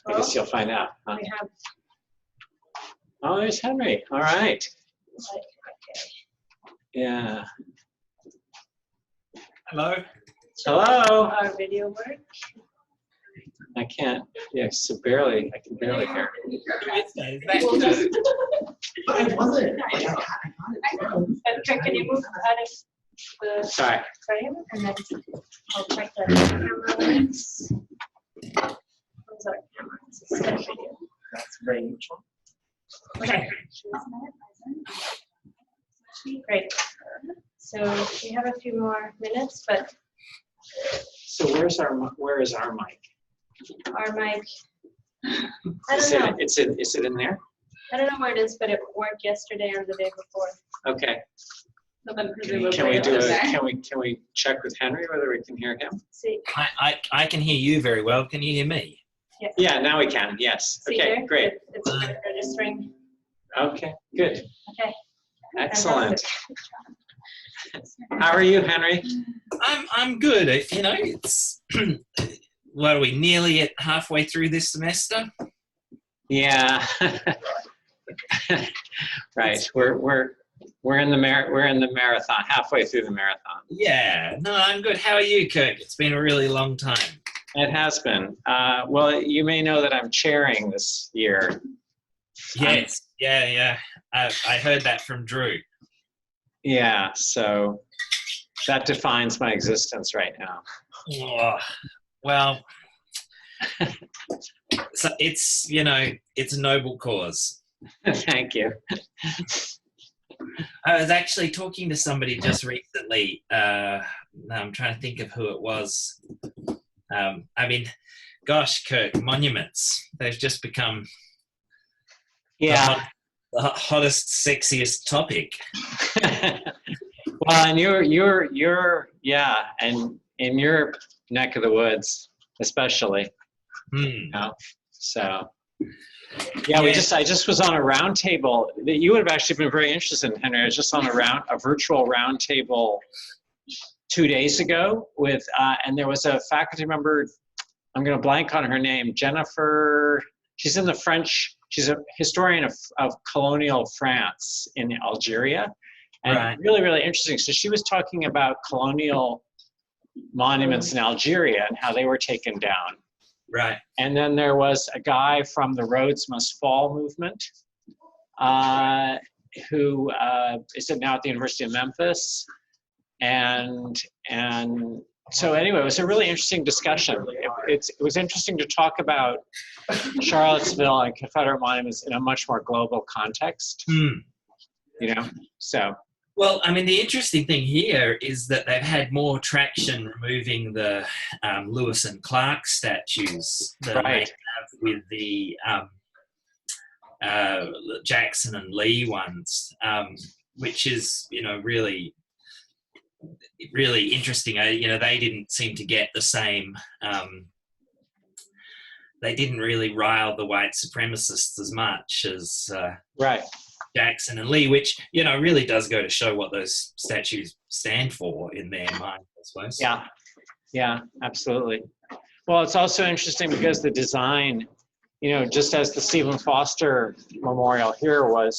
I guess you'll find out. Huh? We have. Oh, there's Henry. All right. Okay. Yeah. Hello. Hello. Our video work. I can't. Yeah, so barely. I can barely hear. But it wasn't. Can you move out of the Sorry. frame and then I'll check the cameras. Those are cameras. It's a video. That's range. Okay. Great. So we have a few more minutes, but So where is our mic? our mic, I don't know. Is it in there? I don't know where it is, but it worked yesterday or the day before. Okay. So then Can we check with Henry whether we can hear him? See. I can hear you very well. Can you hear me? Yes. Yeah, now we can. Yes. See Okay, there? great. It's registering. Okay, good. Okay. Excellent. How are you, Henry? I'm good. You know, it's what are we nearly at halfway through this semester? Yeah. Right. We're in the marathon, halfway through the marathon. Yeah. No, I'm good. How are you, Kirk? It's been a really long time. It has been. Well, you may know that I'm chairing this year. Yes. Yeah. I heard that from Drew. Yeah, so that defines my existence right now. Oh, well, so it's, you know, it's a noble cause. Thank you. I was actually talking to somebody just recently. I'm trying to think of who it was. I mean, gosh, Kirk, monuments. They've just become Yeah. the hottest, sexiest topic. Well, and you're and in your neck of the woods, especially. You know, so yeah, I just was on a roundtable that you would have actually been very interested in, Henry. I was just on a virtual roundtable 2 days ago with and there was a faculty member, I'm going to blank on her name, Jennifer. She's in the French. She's a historian of colonial France in Algeria, and Right. really, really interesting. So she was talking about colonial monuments in Algeria and how they were taken down. Right. And then there was a guy from the Rhodes Must Fall movement who is now at the University of Memphis. And so anyway, it was a really interesting discussion. It was interesting to talk about Charlottesville and Confederate monuments in a much more global context. You know, so. Well, I mean, the interesting thing here is that they've had more traction removing the Lewis and Clark statues than they have with the Jackson and Lee ones, which is, you know, really interesting. You know, they didn't seem to get the same. They didn't really rile the white supremacists as much as Jackson and Lee, which, you know, really does go to show what those statues stand for in their mind, I suppose. Yeah, absolutely. Well, it's also interesting because the design, you know, just as the Stephen Foster Memorial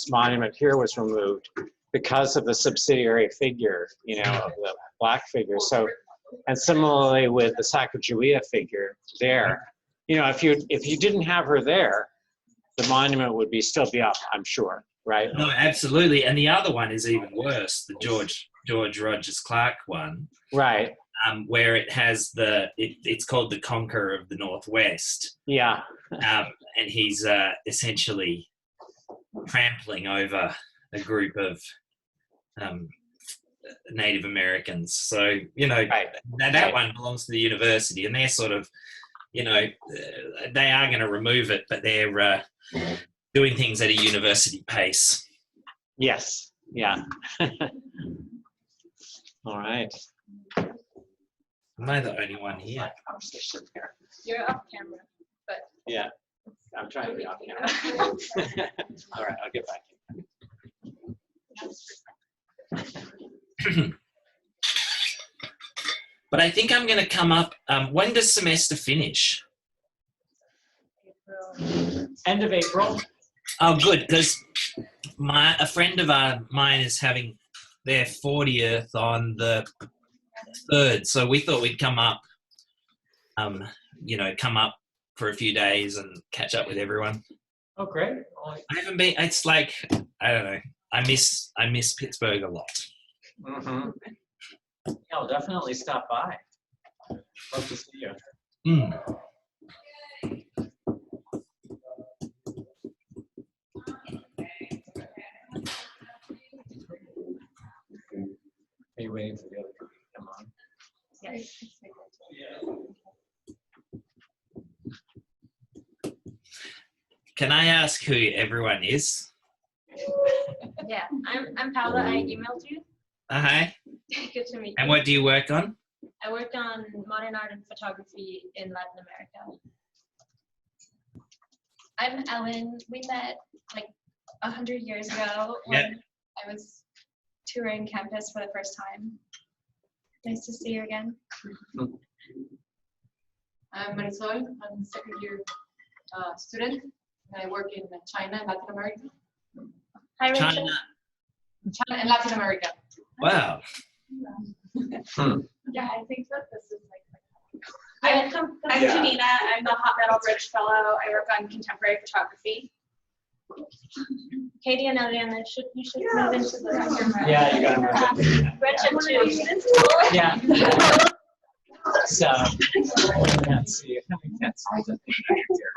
monument here was removed because of the subsidiary figure, you know, of the black figure. So, and similarly with the Sacagawea figure there, you know, if you didn't have her there, the monument would still be up, I'm sure, right? No, absolutely. And the other one is even worse, the George Rogers Clark one. Right. Where it has it's called the Conqueror of the Northwest. Yeah. And he's essentially trampling over a group of Native Americans. So, you know, that one belongs to the university, and they're sort of, you know, they are going to remove it, but they're doing things at a university pace. Yes. Yeah. All right. Am I the only one here? You're off camera, but yeah, I'm trying to be off camera. All right, I'll get back in. But I think I'm going to come up. When does semester finish? End of April. Oh, good, because a friend of mine is having their 40th on the 3rd, so we thought we'd come up, come up for a few days and catch up with everyone. Oh, great. I haven't been. It's like, I don't know. I miss Pittsburgh a lot. Mm-hmm. Yeah, I'll definitely stop by. Love to see you. Mm. Are you waiting for the other people to come on? Yes. Can I ask who everyone is? Yeah, I'm Paula. I emailed you. Hi. Good to meet you. And what do you work on? I work on modern art and photography in Latin America. I'm Ellen. We met like 100 years ago when I was touring campus for the first time. Nice to see you again. I'm Marisol. I'm a second year student. And I work in China and Latin America. Hi, Rachel. China. China and Latin America. Wow. Yeah, I think that this is like. I'm Janina. I'm the Hot Metal Bridge Fellow. I work on contemporary photography. Katie and Eliana, you should move into the camera. Yeah, you got to Gretchen too. Yeah. So, I can't see you. I can't see the thing here.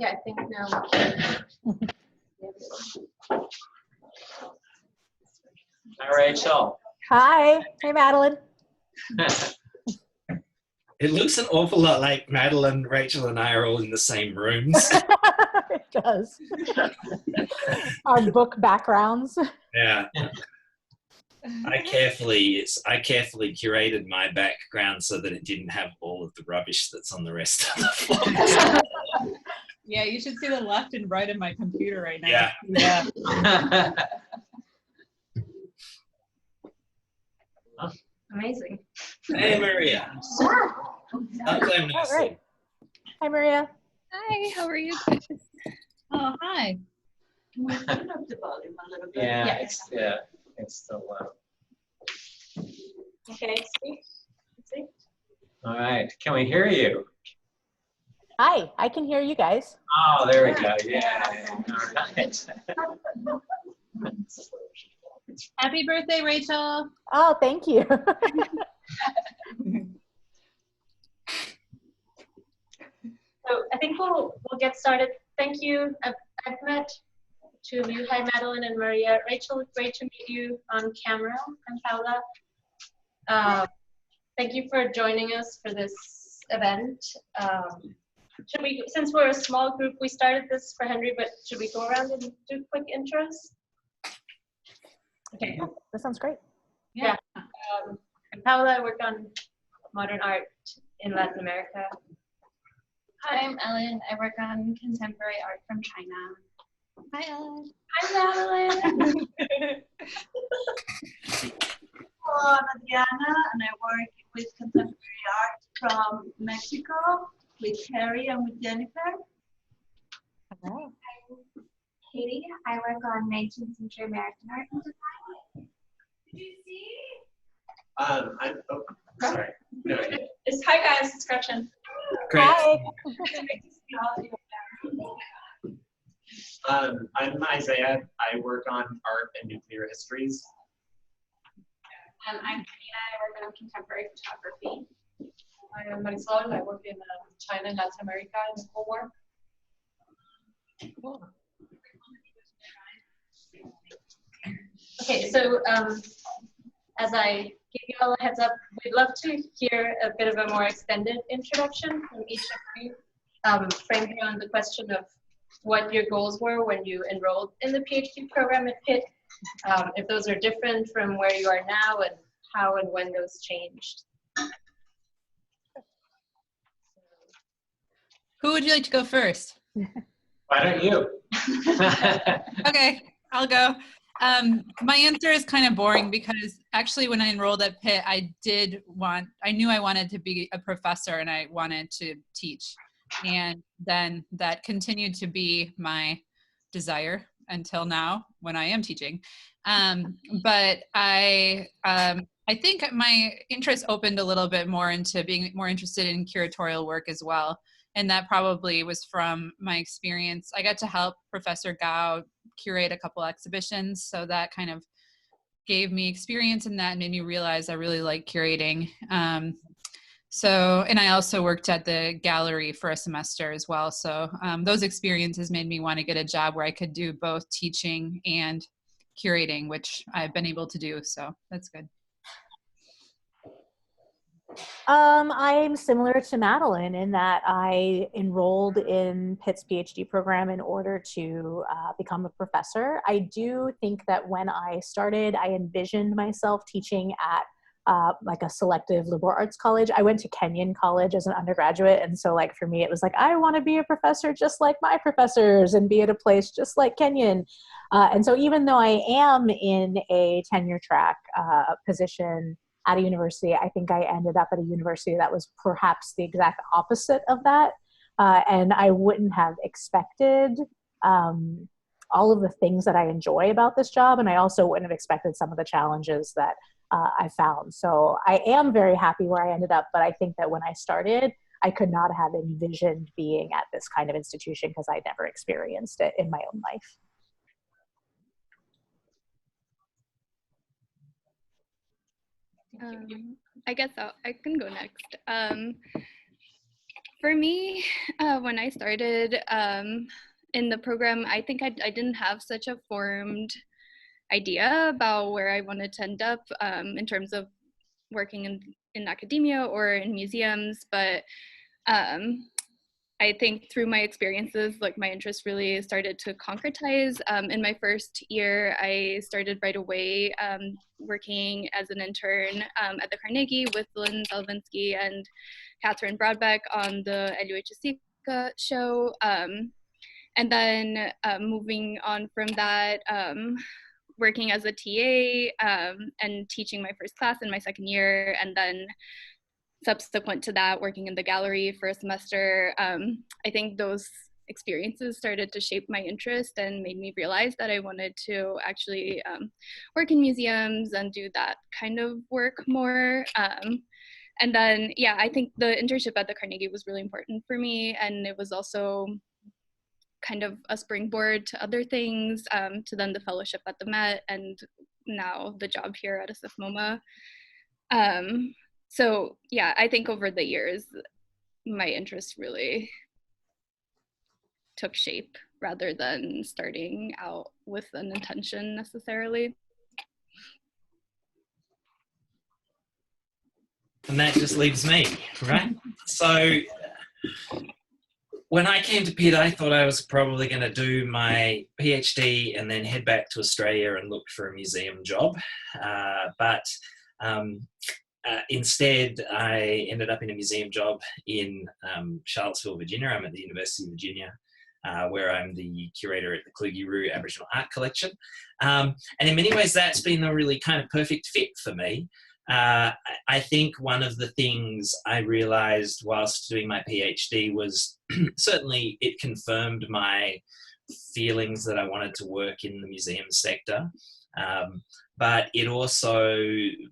Yeah, I think now. Hi, Rachel. Hi. Hey, Madeline. It looks an awful lot like Madeline, Rachel, and I are all in the same rooms. It does. Our book backgrounds. Yeah. I carefully curated my background so that it didn't have all of the rubbish that's on the rest of the floor. Yeah, you should see the left and right of my computer right now. Yeah. Yeah. Amazing. Hey, Maria. All right. Hi, Maria. Hi, how are you? Oh, hi. Yeah, it's still low. Okay, speak. All right, can we hear you? Hi. I can hear you guys. Oh, there we go. Yeah. All right. Happy birthday, Rachel. Oh, thank you. So I think we'll get started. Thank you. I've met two of you. Hi, Madeline and Maria. Rachel, great to meet you on camera. I'm Paula. Thank you for joining us for this event. Should we, since we're a small group, we started this for Henry, but should we go around and do quick intros? Okay. That sounds great. Yeah. I'm Paula. I work on modern art in Latin America. Hi, I'm Ellen. I work on contemporary art from China. Hi, Ellen. Hi, Madeline. Hello, I'm Diana, and I work with contemporary art from Mexico with Harry and with Jennifer. Hello. Katie. I work on 19th century American art and design. Sorry. No, Hi, guys. It's Gretchen. Great. Hi. I'm Isaiah. I work on art and nuclear histories. I'm Karina. I work on contemporary photography. I am Marisol. I work in China and Latin America in the Cold War. Cool. Okay, so as I give you all a heads up, we'd love to hear a bit of a more extended introduction from each of you, framed around the question of what your goals were when you enrolled in the PhD program at Pitt, if those are different from where you are now, and how and when those changed. Who would you like to go first? Why don't you? Okay, I'll go. My answer is kind of boring because actually when I enrolled at Pitt, I knew I wanted to be a professor and I wanted to teach. And then that continued to be my desire until now when I am teaching. But I think my interest opened a little bit more into being more interested in curatorial work as well. And that probably was from my experience. I got to help Professor Gao curate a couple exhibitions. So that kind of gave me experience in that and made me realize I really like curating. And I also worked at the gallery for a semester as well. So those experiences made me want to get a job where I could do both teaching and curating, which I've been able to do. So that's good. I'm similar to Madeline in that I enrolled in Pitt's PhD program in order to become a professor. I do think that when I started, I envisioned myself teaching at like a selective liberal arts college. I went to Kenyon College as an undergraduate. And so like for me, it was like, I want to be a professor just like my professors and be at a place just like Kenyon. And so even though I am in a tenure track position at a university, I think I ended up at a university that was perhaps the exact opposite of that. And I wouldn't have expected all of the things that I enjoy about this job. And I also wouldn't have expected some of the challenges that I found. So I am very happy where I ended up, but I think that when I started, I could not have envisioned being at this kind of institution because I never experienced it in my own life. I guess I can go next. For me, when I started in the program, I think I didn't have such a formed idea about where I wanted to end up in terms of working in academia or in museums, but I think through my experiences, like my interest really started to concretize. In my first year, I started right away working as an intern at the Carnegie with Lynn Zelvinsky and Catherine Broadbeck on the LUHC show. And then moving on from that, working as a TA and teaching my first class in my second year, and then subsequent to that, working in the gallery for a semester. I think those experiences started to shape my interest and made me realize that I wanted to actually work in museums and do that kind of work more. And then, yeah, I think the internship at the Carnegie was really important for me. And it was also kind of a springboard to other things, to then the fellowship at the Met and now the job here at SF MoMA. So yeah, I think over the years, my interest really took shape rather than starting out with an intention necessarily. And that just leaves me, right? So when I came to Pitt, I thought I was probably going to do my PhD and then head back to Australia and look for a museum job. But instead, I ended up in a museum job in Charlottesville, Virginia. I'm at the University of Virginia, where I'm the curator at the Kluge-Ruhe Aboriginal Art Collection. And in many ways, that's been a really kind of perfect fit for me. I think one of the things I realized whilst doing my PhD was certainly it confirmed my feelings that I wanted to work in the museum sector. But it also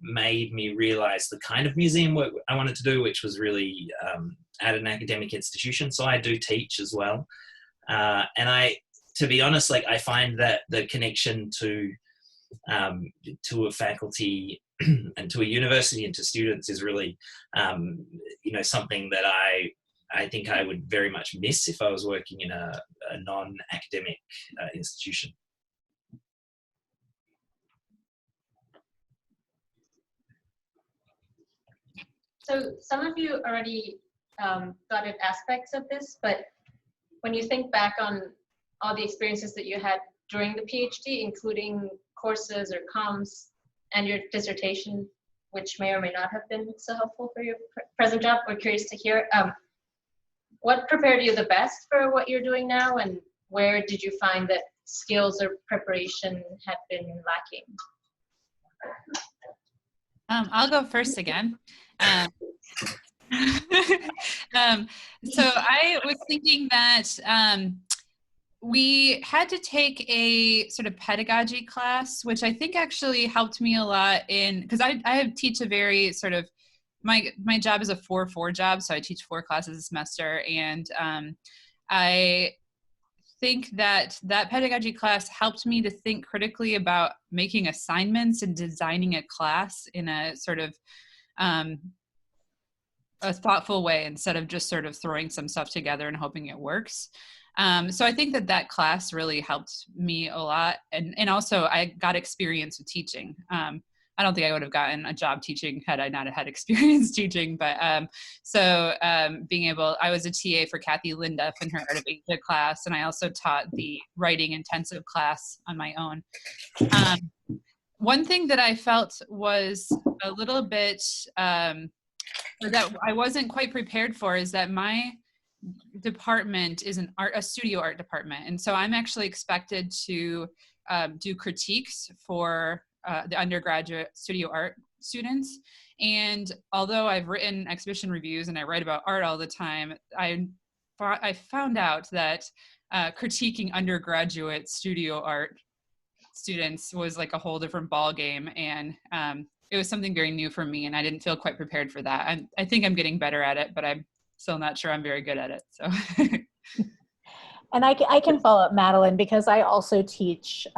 made me realize the kind of museum work I wanted to do, which was really at an academic institution. So I do teach as well. And to be honest, like I find that the connection to a faculty and to a university and to students is really, something that I think I would very much miss if I was working in a non-academic institution. So some of you already got at aspects of this, but when you think back on all the experiences that you had during the PhD, including courses or comms and your dissertation, which may or may not have been so helpful for your present job, we're curious to hear. what prepared you the best for what you're doing now, and where did you find that skills or preparation had been lacking? I'll go first again. So I was thinking that we had to take a sort of pedagogy class, which I think actually helped me a lot in, because I teach a very sort of, my job is a 4-4 job, so I teach 4 classes a semester, and I think that pedagogy class helped me to think critically about making assignments and designing a class in a sort of a thoughtful way, instead of just sort of throwing some stuff together and hoping it works. So I think that class really helped me a lot. And also I got experience with teaching. I don't think I would have gotten a job teaching had I not had experience teaching, but being able, I was a TA for Kathy Linduff in her Art of Asia class, and I also taught the writing intensive class on my own. One thing that I felt was a little bit, that I wasn't quite prepared for, is that my department is a studio art department. And so I'm actually expected to do critiques for the undergraduate studio art students. And although I've written exhibition reviews and I write about art all the time, I found out that critiquing undergraduate studio art students was like a whole different ball game. And it was something very new for me, and I didn't feel quite prepared for that. I think I'm getting better at it, but I'm still not sure I'm very good at it. So. And I can follow up, Madeline, because I also teach,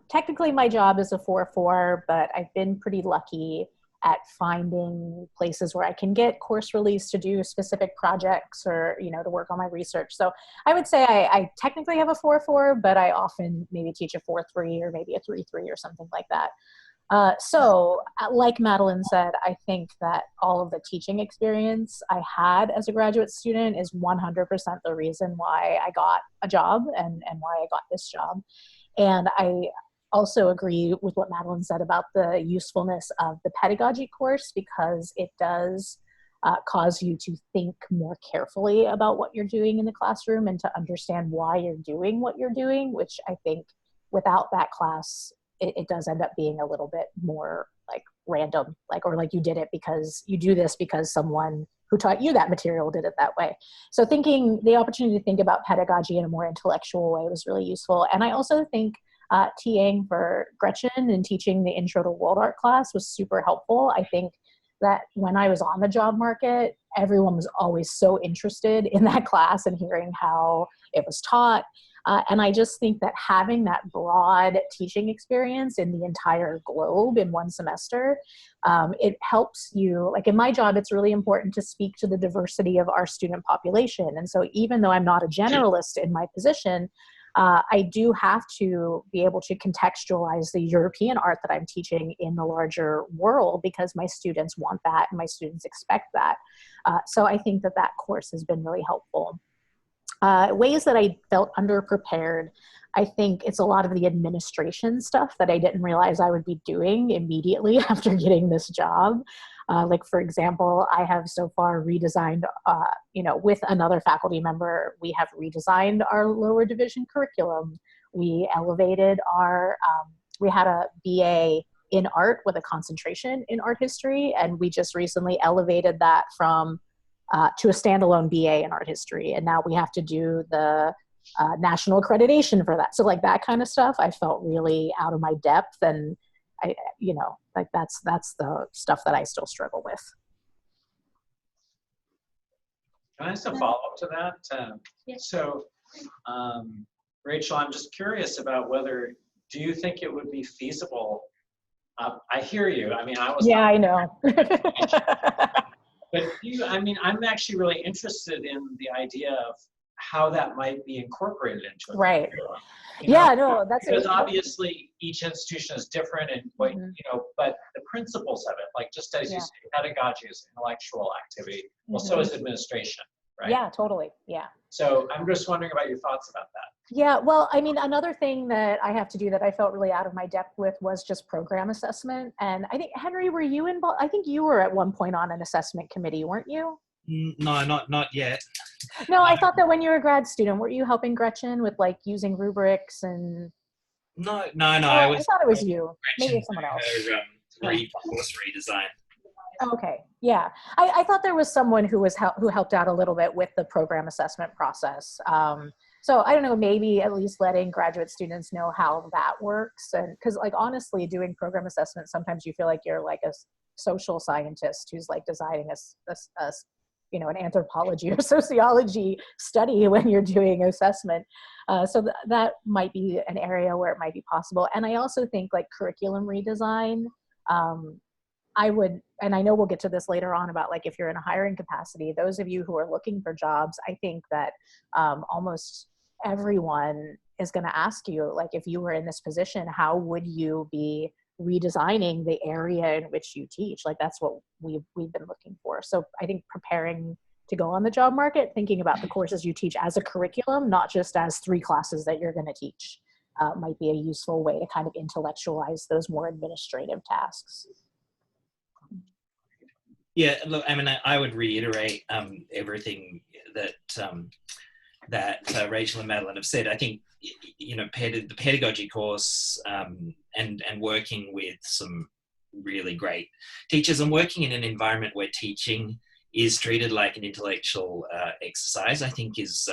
technically my job is a 4-4, but I've been pretty lucky at finding places where I can get course release to do specific projects or, to work on my research. So I would say I technically have a 4-4, but I often maybe teach a 4-3 or maybe a 3-3 or something like that. So like Madeline said, I think that all of the teaching experience I had as a graduate student is 100% the reason why I got a job and why I got this job. And I also agree with what Madeline said about the usefulness of the pedagogy course, because it does cause you to think more carefully about what you're doing in the classroom and to understand why you're doing what you're doing, which I think without that class, it does end up being a little bit more like random, or like you did it because you do this because someone who taught you that material did it that way. So thinking the opportunity to think about pedagogy in a more intellectual way was really useful. And I also think TAing for Gretchen and teaching the Intro to World Art class was super helpful. I think that when I was on the job market, everyone was always so interested in that class and hearing how it was taught. And I just think that having that broad teaching experience in the entire globe in one semester, it helps you, like in my job, it's really important to speak to the diversity of our student population. And so even though I'm not a generalist in my position, I do have to be able to contextualize the European art that I'm teaching in the larger world, because my students want that and my students expect that. So I think that course has been really helpful. Ways that I felt underprepared, I think it's a lot of the administration stuff that I didn't realize I would be doing immediately after getting this job. Like, for example, I have so far redesigned, with another faculty member, we have redesigned our lower division curriculum. We elevated we had a BA in art with a concentration in art history, and we just recently elevated that to a standalone BA in art history. And now we have to do the national accreditation for that. So like that kind of stuff, I felt really out of my depth, and that's the stuff that I still struggle with. Can I ask a follow-up to that? Yes. So, Rachel, I'm just curious about do you think it would be feasible? I hear you. I mean, I know. But I'm actually really interested in the idea of how that might be incorporated into it. Right. That's because obviously each institution is different, and but the principles of it, like just as you say, pedagogy is intellectual activity. Well, so is administration, right? Yeah, totally. Yeah. So I'm just wondering about your thoughts about that. Yeah, well, I mean, another thing that I have to do that I felt really out of my depth with was just program assessment. And I think, Henry, were you involved? I think you were at one point on an assessment committee, weren't you? No, not yet. No, I thought that when you were a grad student, were you helping Gretchen with like using rubrics and? No. Oh, I thought it was you. Maybe it's someone else. Her course redesign. Okay, yeah. I thought there was someone who who helped out a little bit with the program assessment process. So I don't know, maybe at least letting graduate students know how that works. And because like honestly, doing program assessment, sometimes you feel like you're like a social scientist who's like designing a an anthropology or sociology study when you're doing assessment. So that might be an area where it might be possible. And I also think like curriculum redesign, I would, and I know we'll get to this later on about like if you're in a hiring capacity, those of you who are looking for jobs, I think that almost everyone is going to ask you, like if you were in this position, how would you be redesigning the area in which you teach? Like that's what we've been looking for. So I think preparing to go on the job market, thinking about the courses you teach as a curriculum, not just as 3 classes that you're going to teach, might be a useful way to kind of intellectualize those more administrative tasks. Yeah, look, I mean, I would reiterate everything that Rachel and Madeline have said. I think, the pedagogy course and working with some really great teachers and working in an environment where teaching is treated like an intellectual exercise, I think is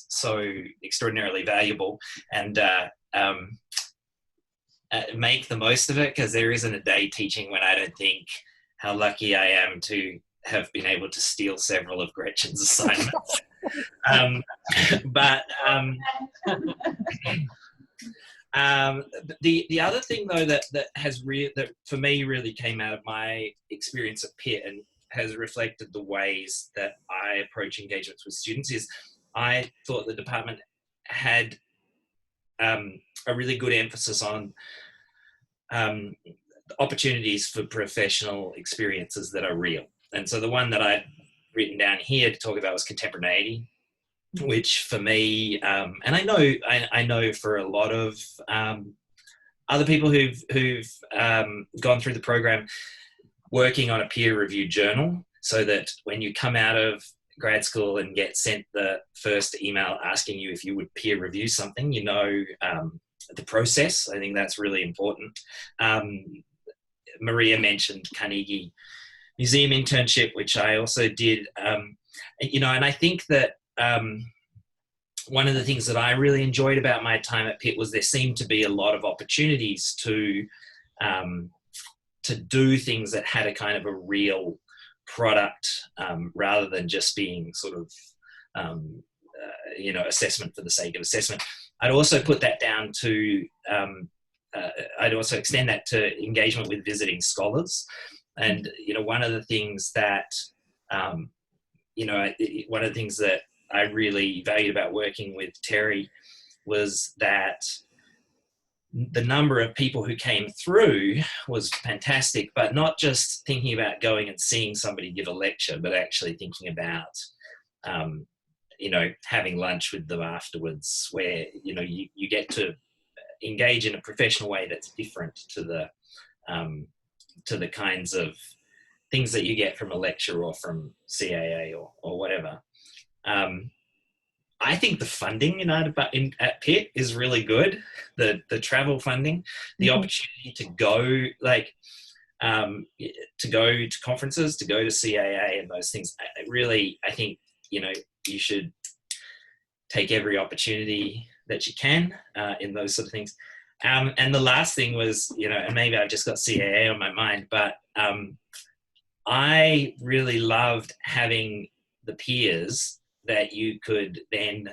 so extraordinarily valuable. And make the most of it, because there isn't a day teaching when I don't think how lucky I am to have been able to steal several of Gretchen's assignments. The other thing though that for me really came out of my experience at Pitt and has reflected the ways that I approach engagements with students is I thought the department had a really good emphasis on opportunities for professional experiences that are real. And so the one that I'd written down here to talk about was contemporaneity, which for me, and I know for a lot of other people who've gone through the program, working on a peer-reviewed journal, so that when you come out of grad school and get sent the first email asking you if you would peer review something, the process. I think that's really important. Maria mentioned Carnegie Museum internship, which I also did. And I think that one of the things that I really enjoyed about my time at Pitt was there seemed to be a lot of opportunities to do things that had a kind of a real product rather than just being sort of, assessment for the sake of assessment. I'd also put that down to, I'd also extend that to engagement with visiting scholars. And, one of the things that, one of the things that I really valued about working with Terry was that the number of people who came through was fantastic, but not just thinking about going and seeing somebody give a lecture, but actually thinking about, having lunch with them afterwards, where, you get to engage in a professional way that's different to the kinds of things that you get from a lecture or from CAA or whatever. I think the funding at Pitt is really good. The travel funding, the opportunity to go to conferences, to go to CAA and those things. I think you should take every opportunity that you can in those sort of things. And the last thing was, and maybe I've just got CAA on my mind, but I really loved having the peers that you could then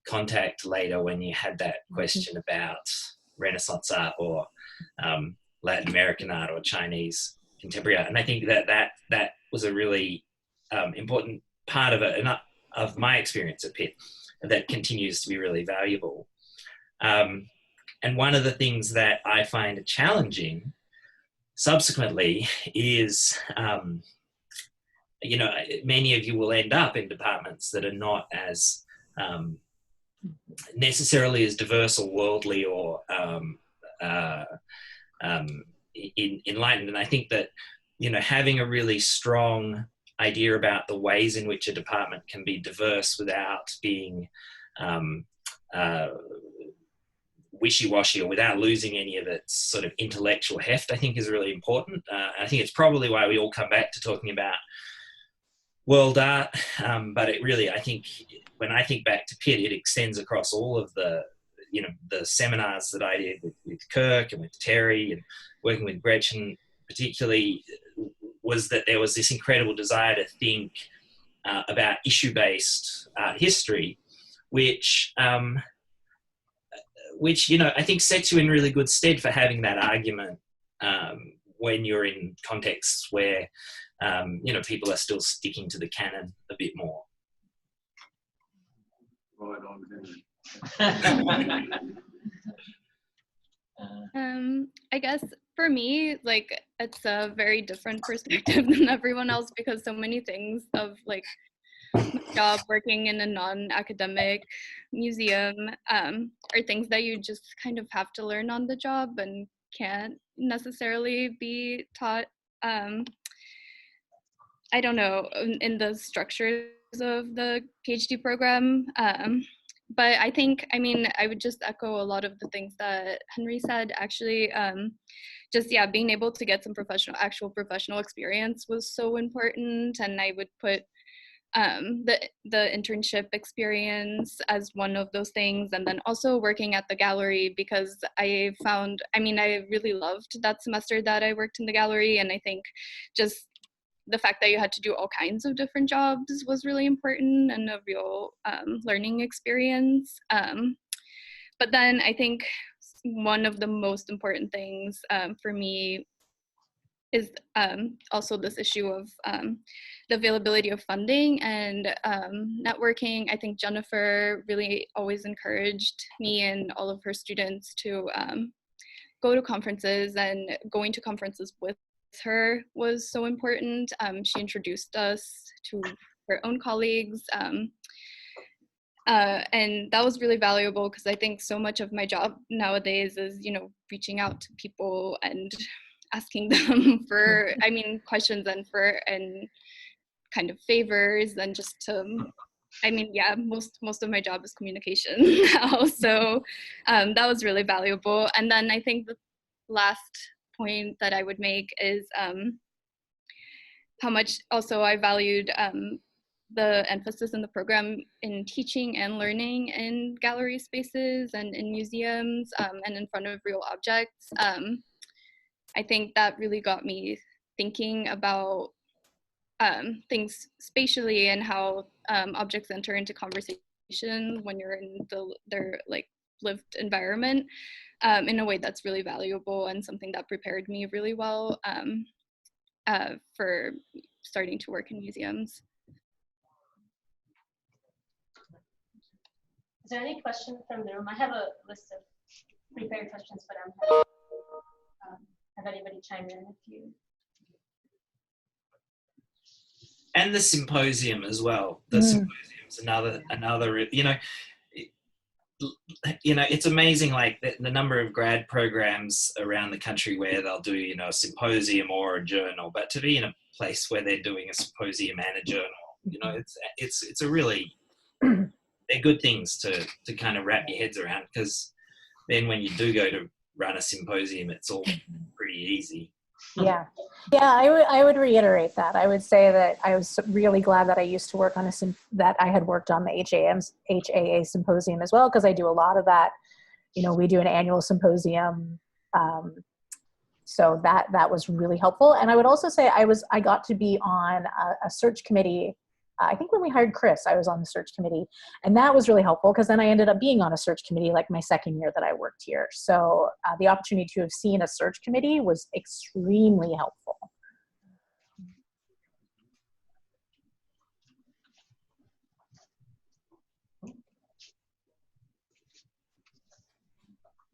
contact later when you had that question about Renaissance art or Latin American art or Chinese contemporary art. And I think that was a really important part of it, and of my experience at Pitt, that continues to be really valuable. And one of the things that I find challenging subsequently is, many of you will end up in departments that are not as necessarily as diverse or worldly or enlightened. And I think that, having a really strong idea about the ways in which a department can be diverse without being wishy-washy or without losing any of its sort of intellectual heft, I think is really important. I think it's probably why we all come back to talking about world art, but it really, I think, when I think back to Pitt, it extends across all of the, you know, the seminars that I did with Kirk and with Terry and working with Gretchen particularly, was that there was this incredible desire to think about issue-based art history, which, you know, I think sets you in really good stead for having that argument when you're in contexts where, you know, people are still sticking to the canon a bit more. I guess for me, like, it's a very different perspective than everyone else, because so many things of like my job working in a non-academic museum are things that you just kind of have to learn on the job and can't necessarily be taught, I don't know, in the structures of the PhD program. But I think, I mean, I would just echo a lot of the things that Henry said, actually. Just, yeah, being able to get some actual professional experience was so important. And I would put the internship experience as one of those things. And then also working at the gallery, because I found, I mean, I really loved that semester that I worked in the gallery. And I think just the fact that you had to do all kinds of different jobs was really important and a real learning experience. But then I think one of the most important things for me is also this issue of the availability of funding and networking. I think Jennifer really always encouraged me and all of her students to go to conferences, and going to conferences with her was so important. She introduced us to her own colleagues, and that was really valuable, because I think so much of my job nowadays is, you know, reaching out to people and asking them for, I mean, questions and kind of favors, and just to, I mean, yeah, most of my job is communication now, so that was really valuable. And then I think the last point that I would make is how much also I valued the emphasis in the program in teaching and learning in gallery spaces and in museums and in front of real objects. I think that really got me thinking about things spatially and how objects enter into conversation when you're in their like lived environment in a way that's really valuable, and something that prepared me really well for starting to work in museums. Is there any questions from the room? I have a list of prepared questions, but I'm happy to have anybody chime in if you. And the symposium as well. The symposium's another, you know, it's amazing, like the number of grad programs around the country where they'll do, you know, a symposium or a journal, but to be in a place where they're doing a symposium and a journal, you know, it's a really, they're good things to kind of wrap your heads around, because then when you do go to run a symposium, it's all pretty easy. Yeah, I would reiterate that. I would say that I was really glad that I used to work on that I had worked on the HAA symposium as well, because I do a lot of that. You know, we do an annual symposium, so that was really helpful. And I would also say I got to be on a search committee. I think when we hired Chris, I was on the search committee, and that was really helpful, because then I ended up being on a search committee like my second year that I worked here. So the opportunity to have seen a search committee was extremely helpful.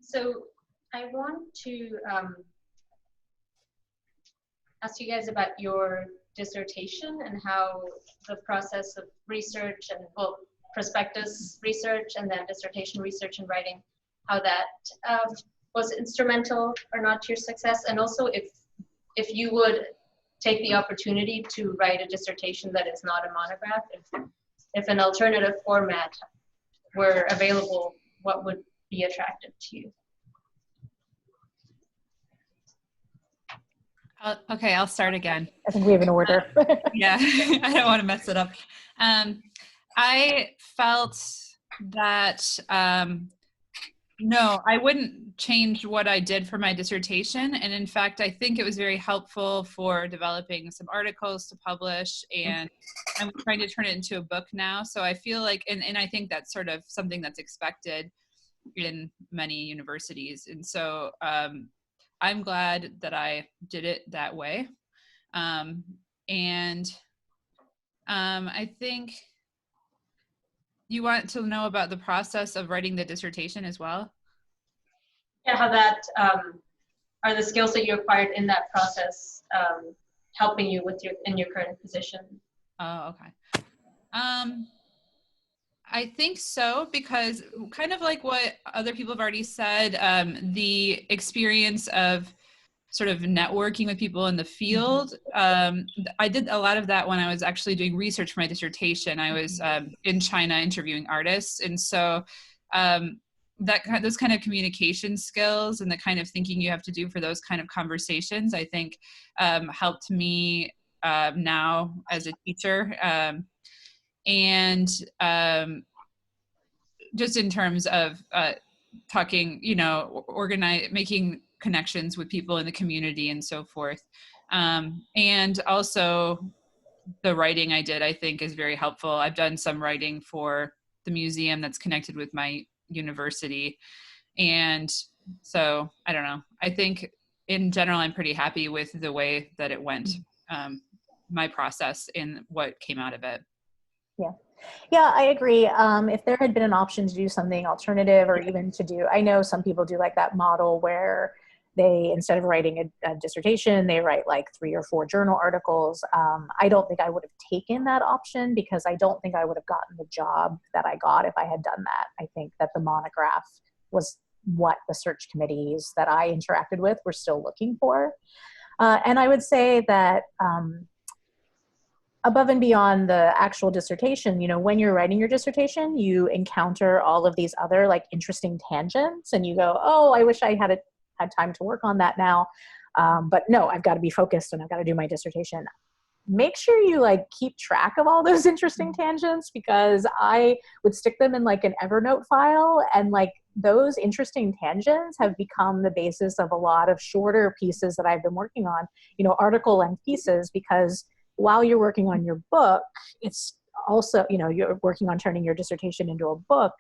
So I want to ask you guys about your dissertation and how the process of research and, well, prospectus research and then dissertation research and writing, how that was instrumental or not to your success, and also if you would take the opportunity to write a dissertation that is not a monograph? If an alternative format were available, what would be attractive to you? Okay, I'll start again. I think we have an order. Yeah, I don't want to mess it up. I felt that, no, I wouldn't change what I did for my dissertation. And in fact, I think it was very helpful for developing some articles to publish, and I'm trying to turn it into a book now. So I feel like, and I think that's sort of something that's expected in many universities. And so I'm glad that I did it that way. I think you want to know about the process of writing the dissertation as well? Yeah, how that, are the skills that you acquired in that process helping you with in your current position? Oh, okay. I think so, because kind of like what other people have already said, the experience of sort of networking with people in the field. I did a lot of that when I was actually doing research for my dissertation. I was in China interviewing artists. And so those kind of communication skills and the kind of thinking you have to do for those kind of conversations, I think helped me now as a teacher. Just in terms of talking, making connections with people in the community and so forth. And also the writing I did, I think, is very helpful. I've done some writing for the museum that's connected with my university. And so, I don't know. I think in general, I'm pretty happy with the way that it went, my process and what came out of it. Yeah, I agree. If there had been an option to do something alternative, or even to do, I know some people do like that model where they, instead of writing a dissertation, they write like 3 or 4 journal articles. I don't think I would have taken that option, because I don't think I would have gotten the job that I got if I had done that. I think that the monograph was what the search committees that I interacted with were still looking for. And I would say that above and beyond the actual dissertation, when you're writing your dissertation, you encounter all of these other like interesting tangents, and you go, oh, I wish I had time to work on that now. But no, I've got to be focused and I've got to do my dissertation. Make sure you like keep track of all those interesting tangents, because I would stick them in like an Evernote file, and like those interesting tangents have become the basis of a lot of shorter pieces that I've been working on, article length pieces, because while you're working on your book, it's also, you're working on turning your dissertation into a book.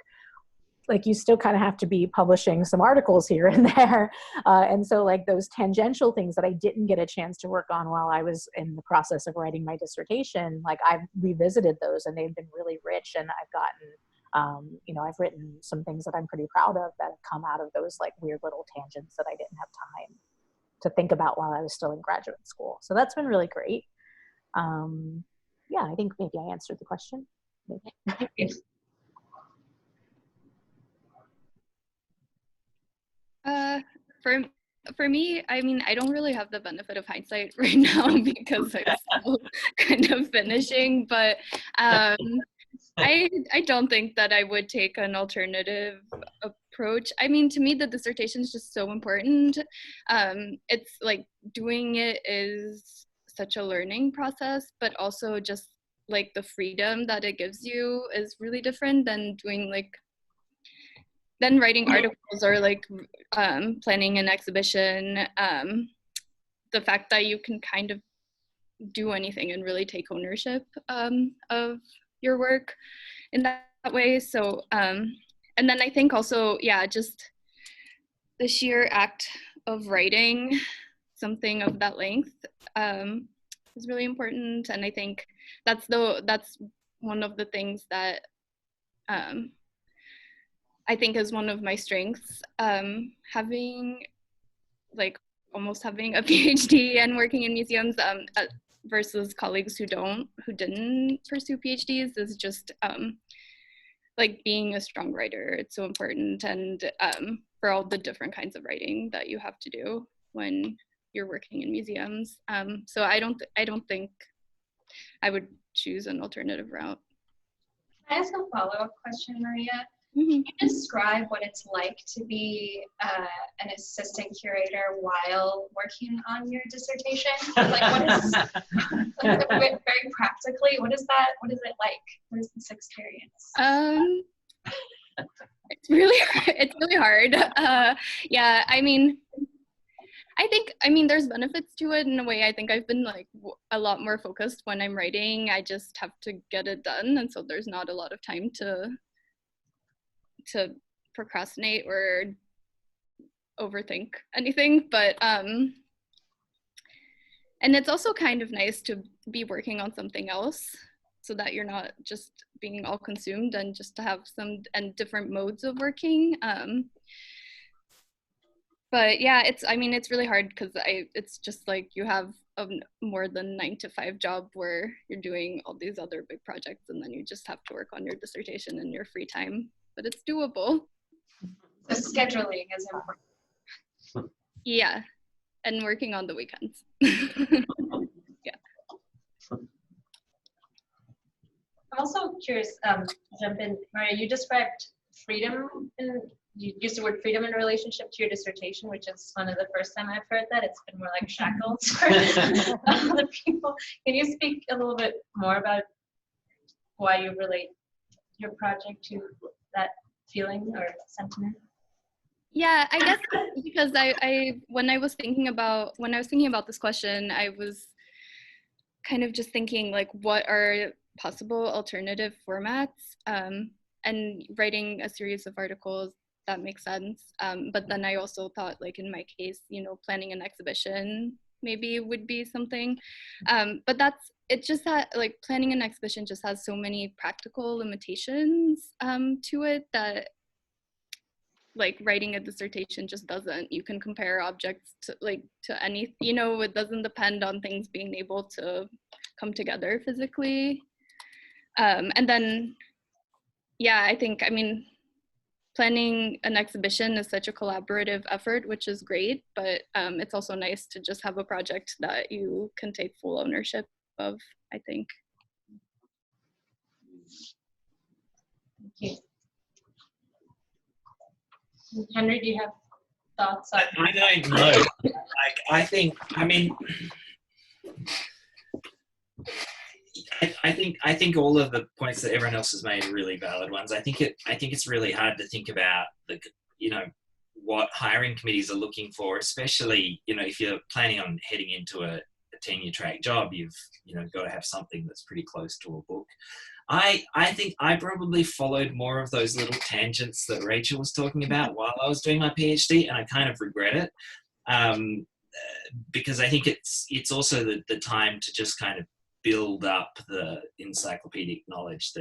Like you still kind of have to be publishing some articles here and there. And so like those tangential things that I didn't get a chance to work on while I was in the process of writing my dissertation, like I've revisited those and they've been really rich, and I've gotten, I've written some things that I'm pretty proud of that have come out of those like weird little tangents that I didn't have time to think about while I was still in graduate school. So that's been really great. Yeah, I think maybe I answered the question. For me, I mean, I don't really have the benefit of hindsight right now because I'm still kind of finishing, but I don't think that I would take an alternative approach. I mean, to me, the dissertation is just so important. It's like doing it is such a learning process, but also just like the freedom that it gives you is really different than doing like then writing articles or like planning an exhibition. The fact that you can kind of do anything and really take ownership of your work in that way. So and then I think also, yeah, just the sheer act of writing something of that length is really important. And I think that's one of the things that I think is one of my strengths, having almost having a PhD and working in museums versus colleagues who didn't pursue PhDs is just like being a strong writer. It's so important, and for all the different kinds of writing that you have to do when you're working in museums. So I don't think I would choose an alternative route. Can I ask a follow-up question, Maria? Mm-hmm. Can you describe what it's like to be an assistant curator while working on your dissertation? Like, what is, like, very practically, what is it like? What is this experience? It's really hard. Yeah, I mean, there's benefits to it in a way. I think I've been like a lot more focused when I'm writing. I just have to get it done, and so there's not a lot of time to procrastinate or overthink anything. But and it's also kind of nice to be working on something else, so that you're not just being all consumed, and just to have some and different modes of working. But yeah, it's really hard because it's just like you have a more than 9-to-5 job where you're doing all these other big projects, and then you just have to work on your dissertation in your free time. But it's doable. So scheduling is important. Yeah, and working on the weekends. Yeah. I'm also curious, jump in, Maria, you described freedom, and you used the word freedom in relationship to your dissertation, which is one of the first time I've heard that. It's been more like shackles for other people. Can you speak a little bit more about why you relate your project to that feeling or sentiment? Yeah, I guess because when I was thinking about this question, I was kind of just thinking like, what are possible alternative formats, and writing a series of articles that makes sense. But then I also thought, like in my case, planning an exhibition maybe would be something. But it's just that like planning an exhibition just has so many practical limitations to it that like writing a dissertation just doesn't. You can compare objects to any, it doesn't depend on things being able to come together physically. And then, yeah, planning an exhibition is such a collaborative effort, which is great, but it's also nice to just have a project that you can take full ownership of, I think. Thank you. Henry, do you have thoughts on? I don't know. I think all of the points that everyone else has made are really valid ones. I think it's really hard to think about what hiring committees are looking for, especially if you're planning on heading into a tenure track job. You've got to have something that's pretty close to a book. I think I probably followed more of those little tangents that Rachel was talking about while I was doing my PhD, and I kind of regret it because I think it's also the time to just kind of build up the encyclopedic knowledge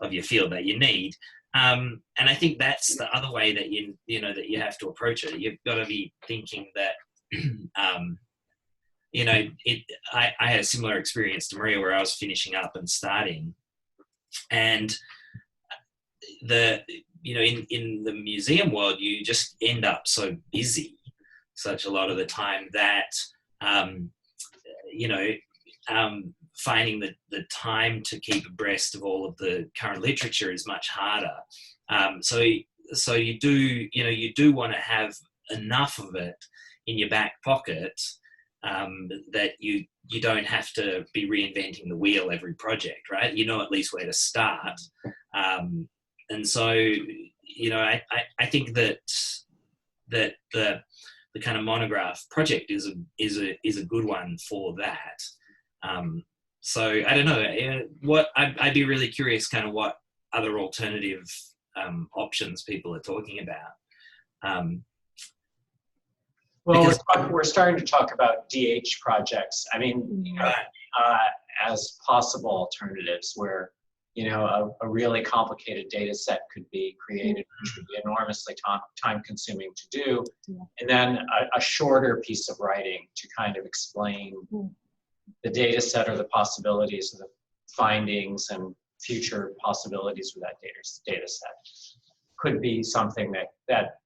of your field that you need. And I think that's the other way that you have to approach it. You've got to be thinking that I had a similar experience to Maria where I was finishing up and starting, and in the museum world you just end up so busy such a lot of the time that finding the time to keep abreast of all of the current literature is much harder. So you do want to have enough of it in your back pocket that you don't have to be reinventing the wheel every project, right? You know at least where to start. And so, I think that the kind of monograph project is a good one for that. So I don't know I'd be really curious kind of what other alternative options people are talking about. Well, we're starting to talk about DH projects. I mean, as possible alternatives where, a really complicated data set could be created, which would be enormously time consuming to do. And then a shorter piece of writing to kind of explain the data set or the possibilities of the findings and future possibilities with that data set could be something that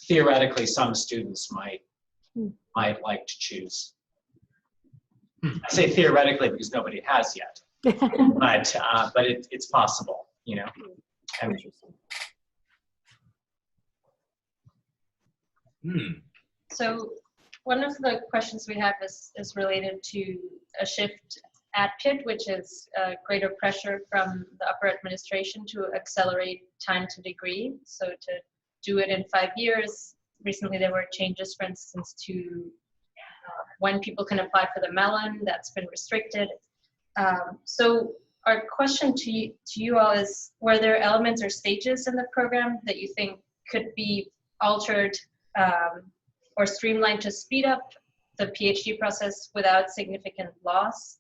theoretically some students might might like to choose. I say theoretically because nobody has yet, but it's possible, you know. So one of the questions we have is related to a shift at Pitt, which is greater pressure from the upper administration to accelerate time to degree. So to do it in 5 years. Recently there were changes, for instance, to when people can apply for the Mellon. That's been restricted. So our question to you all is, were there elements or stages in the program that you think could be altered or streamlined to speed up the PhD process without significant loss?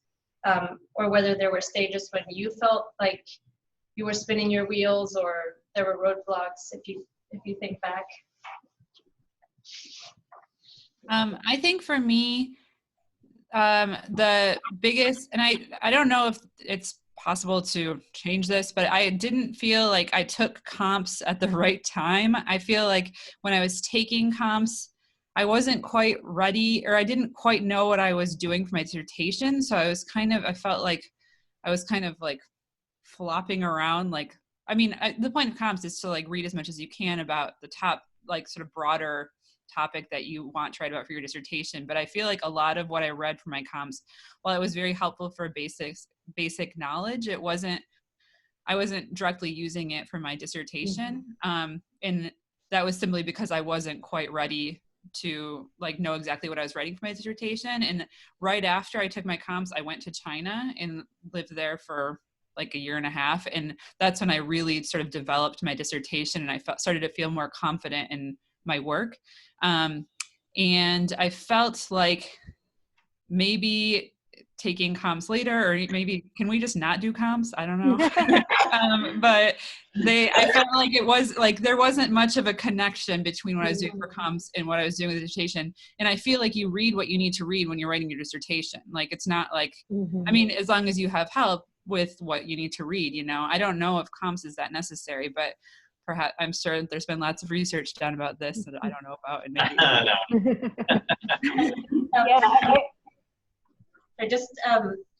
Or whether there were stages when you felt like you were spinning your wheels or there were roadblocks, if you think back? I think for me, the biggest, and I don't know if it's possible to change this, but I didn't feel like I took comps at the right time. I feel like when I was taking comps, I wasn't quite ready, or I didn't quite know what I was doing for my dissertation. So I felt like I was kind of like flopping around. Like, I mean, the point of comps is to like read as much as you can about the top, like sort of broader topic that you want to write about for your dissertation. But I feel like a lot of what I read for my comps, while it was very helpful for basic knowledge, I wasn't directly using it for my dissertation. And that was simply because I wasn't quite ready to like know exactly what I was writing for my dissertation. And right after I took my comps, I went to China and lived there for like a year and a half. And that's when I really sort of developed my dissertation, and I started to feel more confident in my work. And I felt like maybe taking comps later, or maybe can we just not do comps? I don't know. But I felt like it was like there wasn't much of a connection between what I was doing for comps and what I was doing with the dissertation. And I feel like you read what you need to read when you're writing your dissertation. Like it's not like, I mean, as long as you have help with what you need to read, you know. I don't know if comps is that necessary, but perhaps I'm sure there's been lots of research done about this that I don't know about. And maybe I just,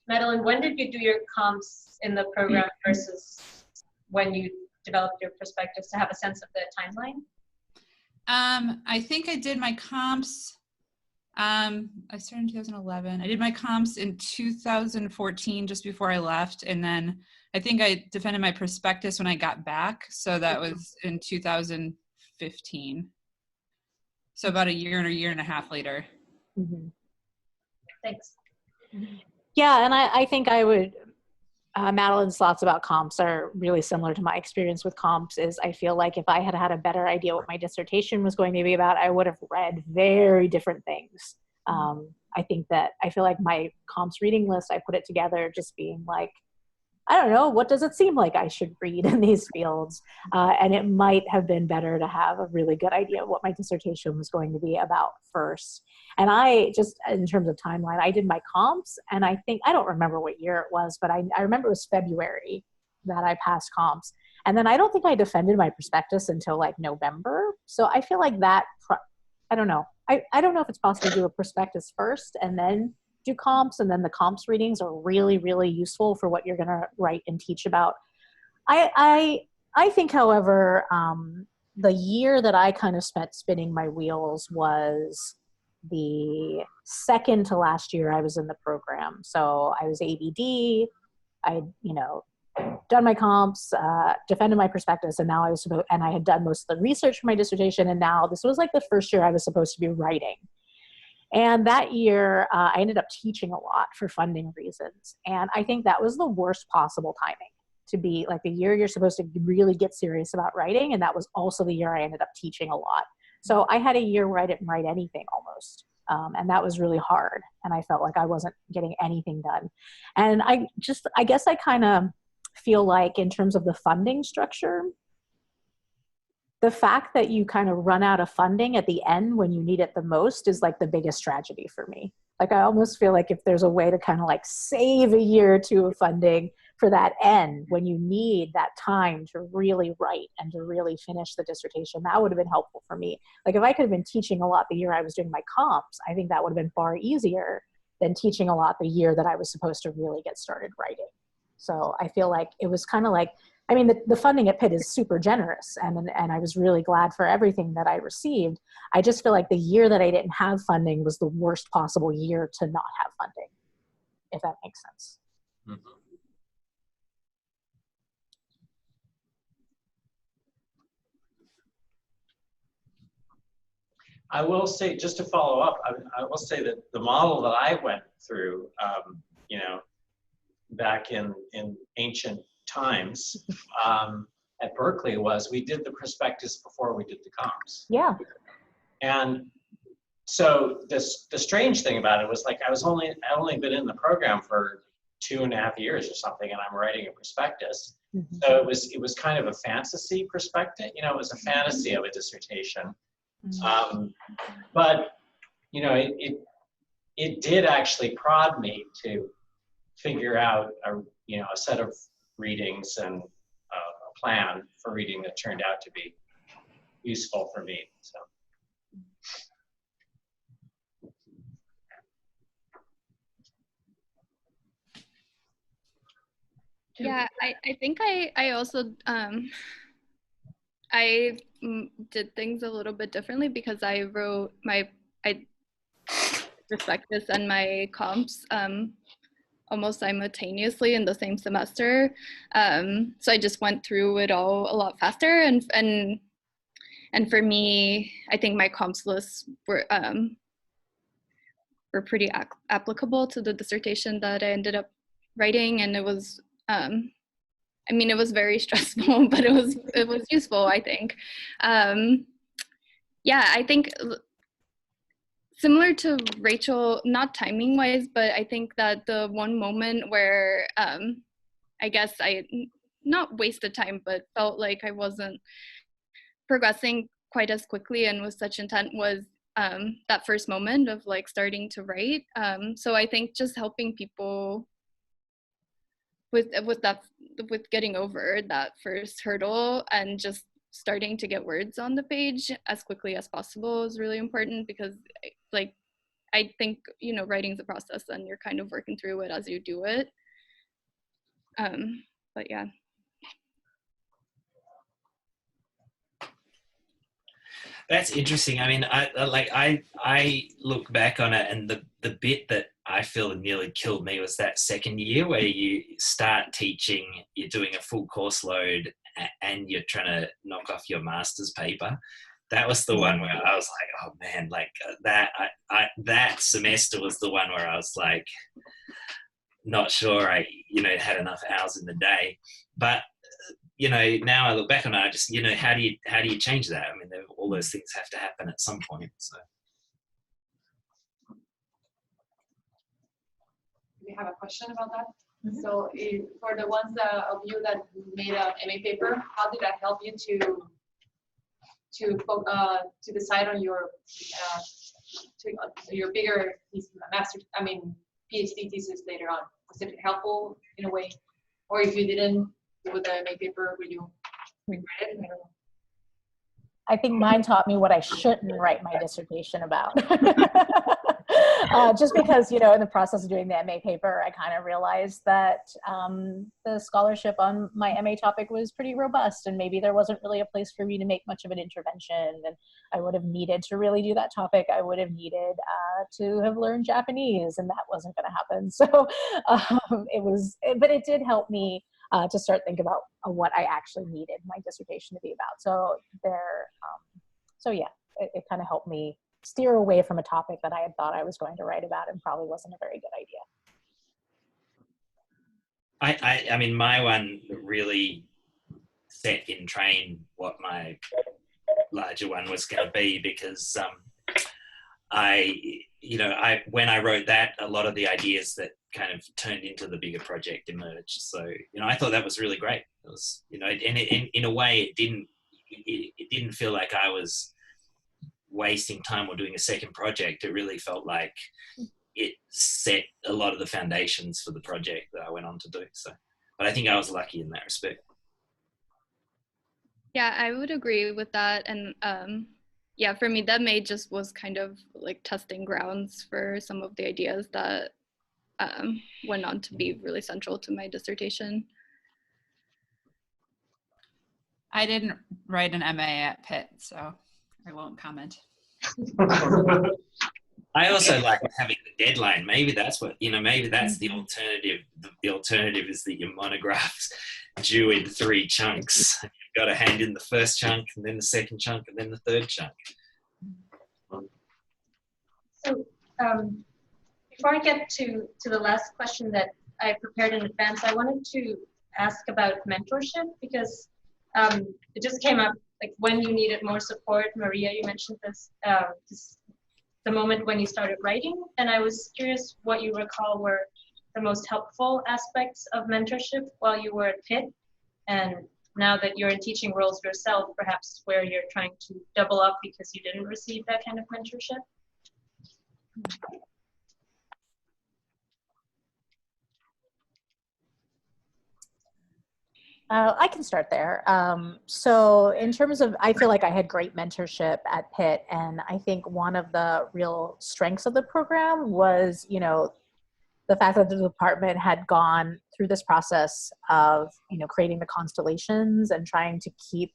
Madeline, when did you do your comps in the program versus when you developed your perspectives, to have a sense of the timeline? I think I did my comps, I started in 2011. I did my comps in 2014, just before I left. And then I think I defended my prospectus when I got back. So that was in 2015. So about a year and a half later. Thanks. Yeah, and I think I would, Madeline's thoughts about comps are really similar to my experience with comps. Is I feel like if I had had a better idea what my dissertation was going to be about, I would have read very different things. I feel like my comps reading list, I put it together just being like, I don't know, what does it seem like I should read in these fields? And it might have been better to have a really good idea of what my dissertation was going to be about first. And I just, in terms of timeline, I did my comps, and I think, I don't remember what year it was, but I remember it was February that I passed comps. And then I don't think I defended my prospectus until like November. So I feel like that, I don't know. I don't know if it's possible to do a prospectus first and then do comps, and then the comps readings are really, really useful for what you're going to write and teach about. I think, however, the year that I kind of spent spinning my wheels was the second to last year I was in the program. So I was ABD, I'd, done my comps, defended my prospectus, and now I had done most of the research for my dissertation, and now this was like the first year I was supposed to be writing. And that year, I ended up teaching a lot for funding reasons. And I think that was the worst possible timing, to be like the year you're supposed to really get serious about writing. And that was also the year I ended up teaching a lot. So I had a year where I didn't write anything almost. And that was really hard. And I felt like I wasn't getting anything done. And I guess I kind of feel like in terms of the funding structure, the fact that you kind of run out of funding at the end when you need it the most is like the biggest tragedy for me. Like I almost feel like if there's a way to kind of like save a year or two of funding for that end, when you need that time to really write and to really finish the dissertation, that would have been helpful for me. Like if I could have been teaching a lot the year I was doing my comps, I think that would have been far easier than teaching a lot the year that I was supposed to really get started writing. So I feel like it was kind of like, I mean, the funding at Pitt is super generous, and I was really glad for everything that I received. I just feel like the year that I didn't have funding was the worst possible year to not have funding, if that makes sense. Mm-hmm. I will say, just to follow up, I will say that the model that I went through, you know, back in ancient times at Berkeley was we did the prospectus before we did the comps. Yeah. And so the strange thing about it was like I only been in the program for 2.5 years or something, and I'm writing a prospectus. Mm-hmm. So it was kind of a fantasy prospectus, you know, it was a fantasy of a dissertation. Mm-hmm. But you know, it did actually prod me to figure out a set of readings and a plan for reading that turned out to be useful for me. So. Yeah, I think I also I did things a little bit differently because I wrote my prospectus and my comps almost simultaneously in the same semester. So I just went through it all a lot faster, and for me, I think my comps lists were pretty applicable to the dissertation that I ended up writing, and it was I mean, it was very stressful, but it was useful, I think. Yeah, I think similar to Rachel, not timing wise, but I think that the one moment where I guess I not wasted time, but felt like I wasn't progressing quite as quickly and with such intent was that first moment of like starting to write. So I think just helping people with getting over that first hurdle and just starting to get words on the page as quickly as possible is really important, because like I think, you know, writing's a process and you're kind of working through it as you do it. But yeah. That's interesting. I mean, I look back on it, and the bit that I feel nearly killed me was that second year where you start teaching, you're doing a full course load, and you're trying to knock off your master's paper. That was the one where I was like, oh man, like that semester was the one where I was like, not sure I, you know, had enough hours in the day. But you know, now I look back on it, I just, you know, how do you change that? I mean, all those things have to happen at some point. So. We have a question about that. Mm-hmm. So for the ones of you that made a MA paper, how did that help you to decide on your bigger PhD thesis later on? Was it helpful in a way, or if you didn't with the MA paper, would you regret it? I don't know. I think mine taught me what I shouldn't write my dissertation about. Just because, you know, in the process of doing the MA paper, I kind of realized that the scholarship on my MA topic was pretty robust, and maybe there wasn't really a place for me to make much of an intervention, and I would have needed to really do that topic. I would have needed to have learned Japanese, and that wasn't going to happen. So but it did help me to start thinking about what I actually needed my dissertation to be about. So yeah, it kind of helped me steer away from a topic that I had thought I was going to write about and probably wasn't a very good idea. I mean, my one really set in train what my larger one was going to be, because when I wrote that, a lot of the ideas that kind of turned into the bigger project emerged. So, you know, I thought that was really great. It was, you know, and in a way it didn't feel like I was wasting time or doing a second project. It really felt like it set a lot of the foundations for the project that I went on to do. So But I think I was lucky in that respect. Yeah, I would agree with that. And yeah, for me, that May just was kind of like testing grounds for some of the ideas that went on to be really central to my dissertation. I didn't write an MA at Pitt, so I won't comment. I also like having the deadline. Maybe that's what, maybe that's the alternative. The alternative is that your monograph's due in 3 chunks. You've got to hand in the first chunk, and then the second chunk, and then the third chunk. So before I get to the last question that I prepared in advance, I wanted to ask about mentorship, because it just came up, like when you needed more support. Maria, you mentioned this, the moment when you started writing, and I was curious what you recall were the most helpful aspects of mentorship while you were at Pitt, and now that you're in teaching roles yourself, perhaps where you're trying to double up because you didn't receive that kind of mentorship. I can start there. So in terms of, I feel like I had great mentorship at Pitt, and I think one of the real strengths of the program was, the fact that the department had gone through this process of, creating the constellations and trying to keep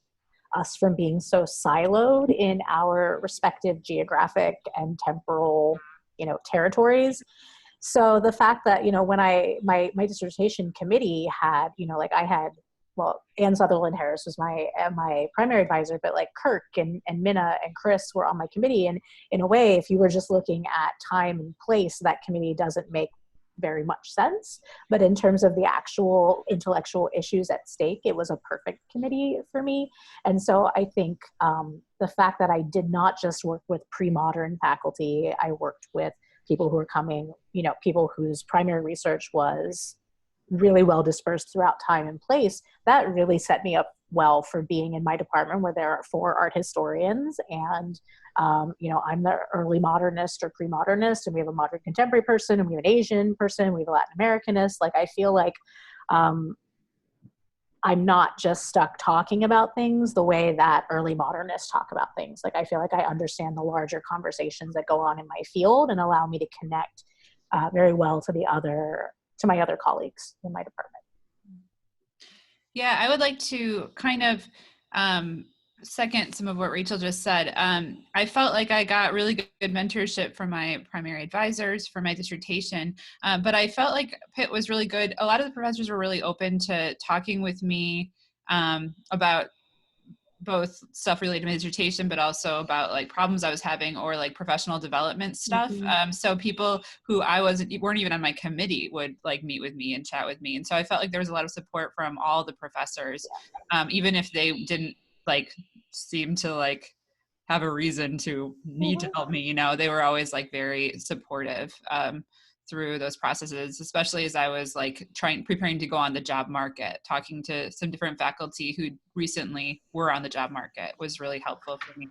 us from being so siloed in our respective geographic and temporal, territories. So the fact that, when my dissertation committee had, I had, Ann Sutherland Harris was my primary advisor, but like Kirk and Minna and Chris were on my committee. And in a way, if you were just looking at time and place, that committee doesn't make very much sense. But in terms of the actual intellectual issues at stake, it was a perfect committee for me. And so I think the fact that I did not just work with pre-modern faculty, I worked with people who are coming, people whose primary research was really well dispersed throughout time and place, that really set me up well for being in my department where there are 4 art historians, and I'm the early modernist or pre-modernist, and we have a modern contemporary person, and we have an Asian person, we have a Latin Americanist. Like, I feel like I'm not just stuck talking about things the way that early modernists talk about things. Like, I feel like I understand the larger conversations that go on in my field and allow me to connect very well to my other colleagues in my department. Yeah, I would like to kind of second some of what Rachel just said. I felt like I got really good mentorship from my primary advisors for my dissertation, but I felt like Pitt was really good. A lot of the professors were really open to talking with me about both stuff related to my dissertation, but also about like problems I was having or like professional development stuff. So people who weren't even on my committee would like meet with me and chat with me. And so I felt like there was a lot of support from all the professors, even if they didn't like seem to like have a reason to need to help me, they were always like very supportive through those processes, especially as I was like preparing to go on the job market. Talking to some different faculty who recently were on the job market was really helpful for me.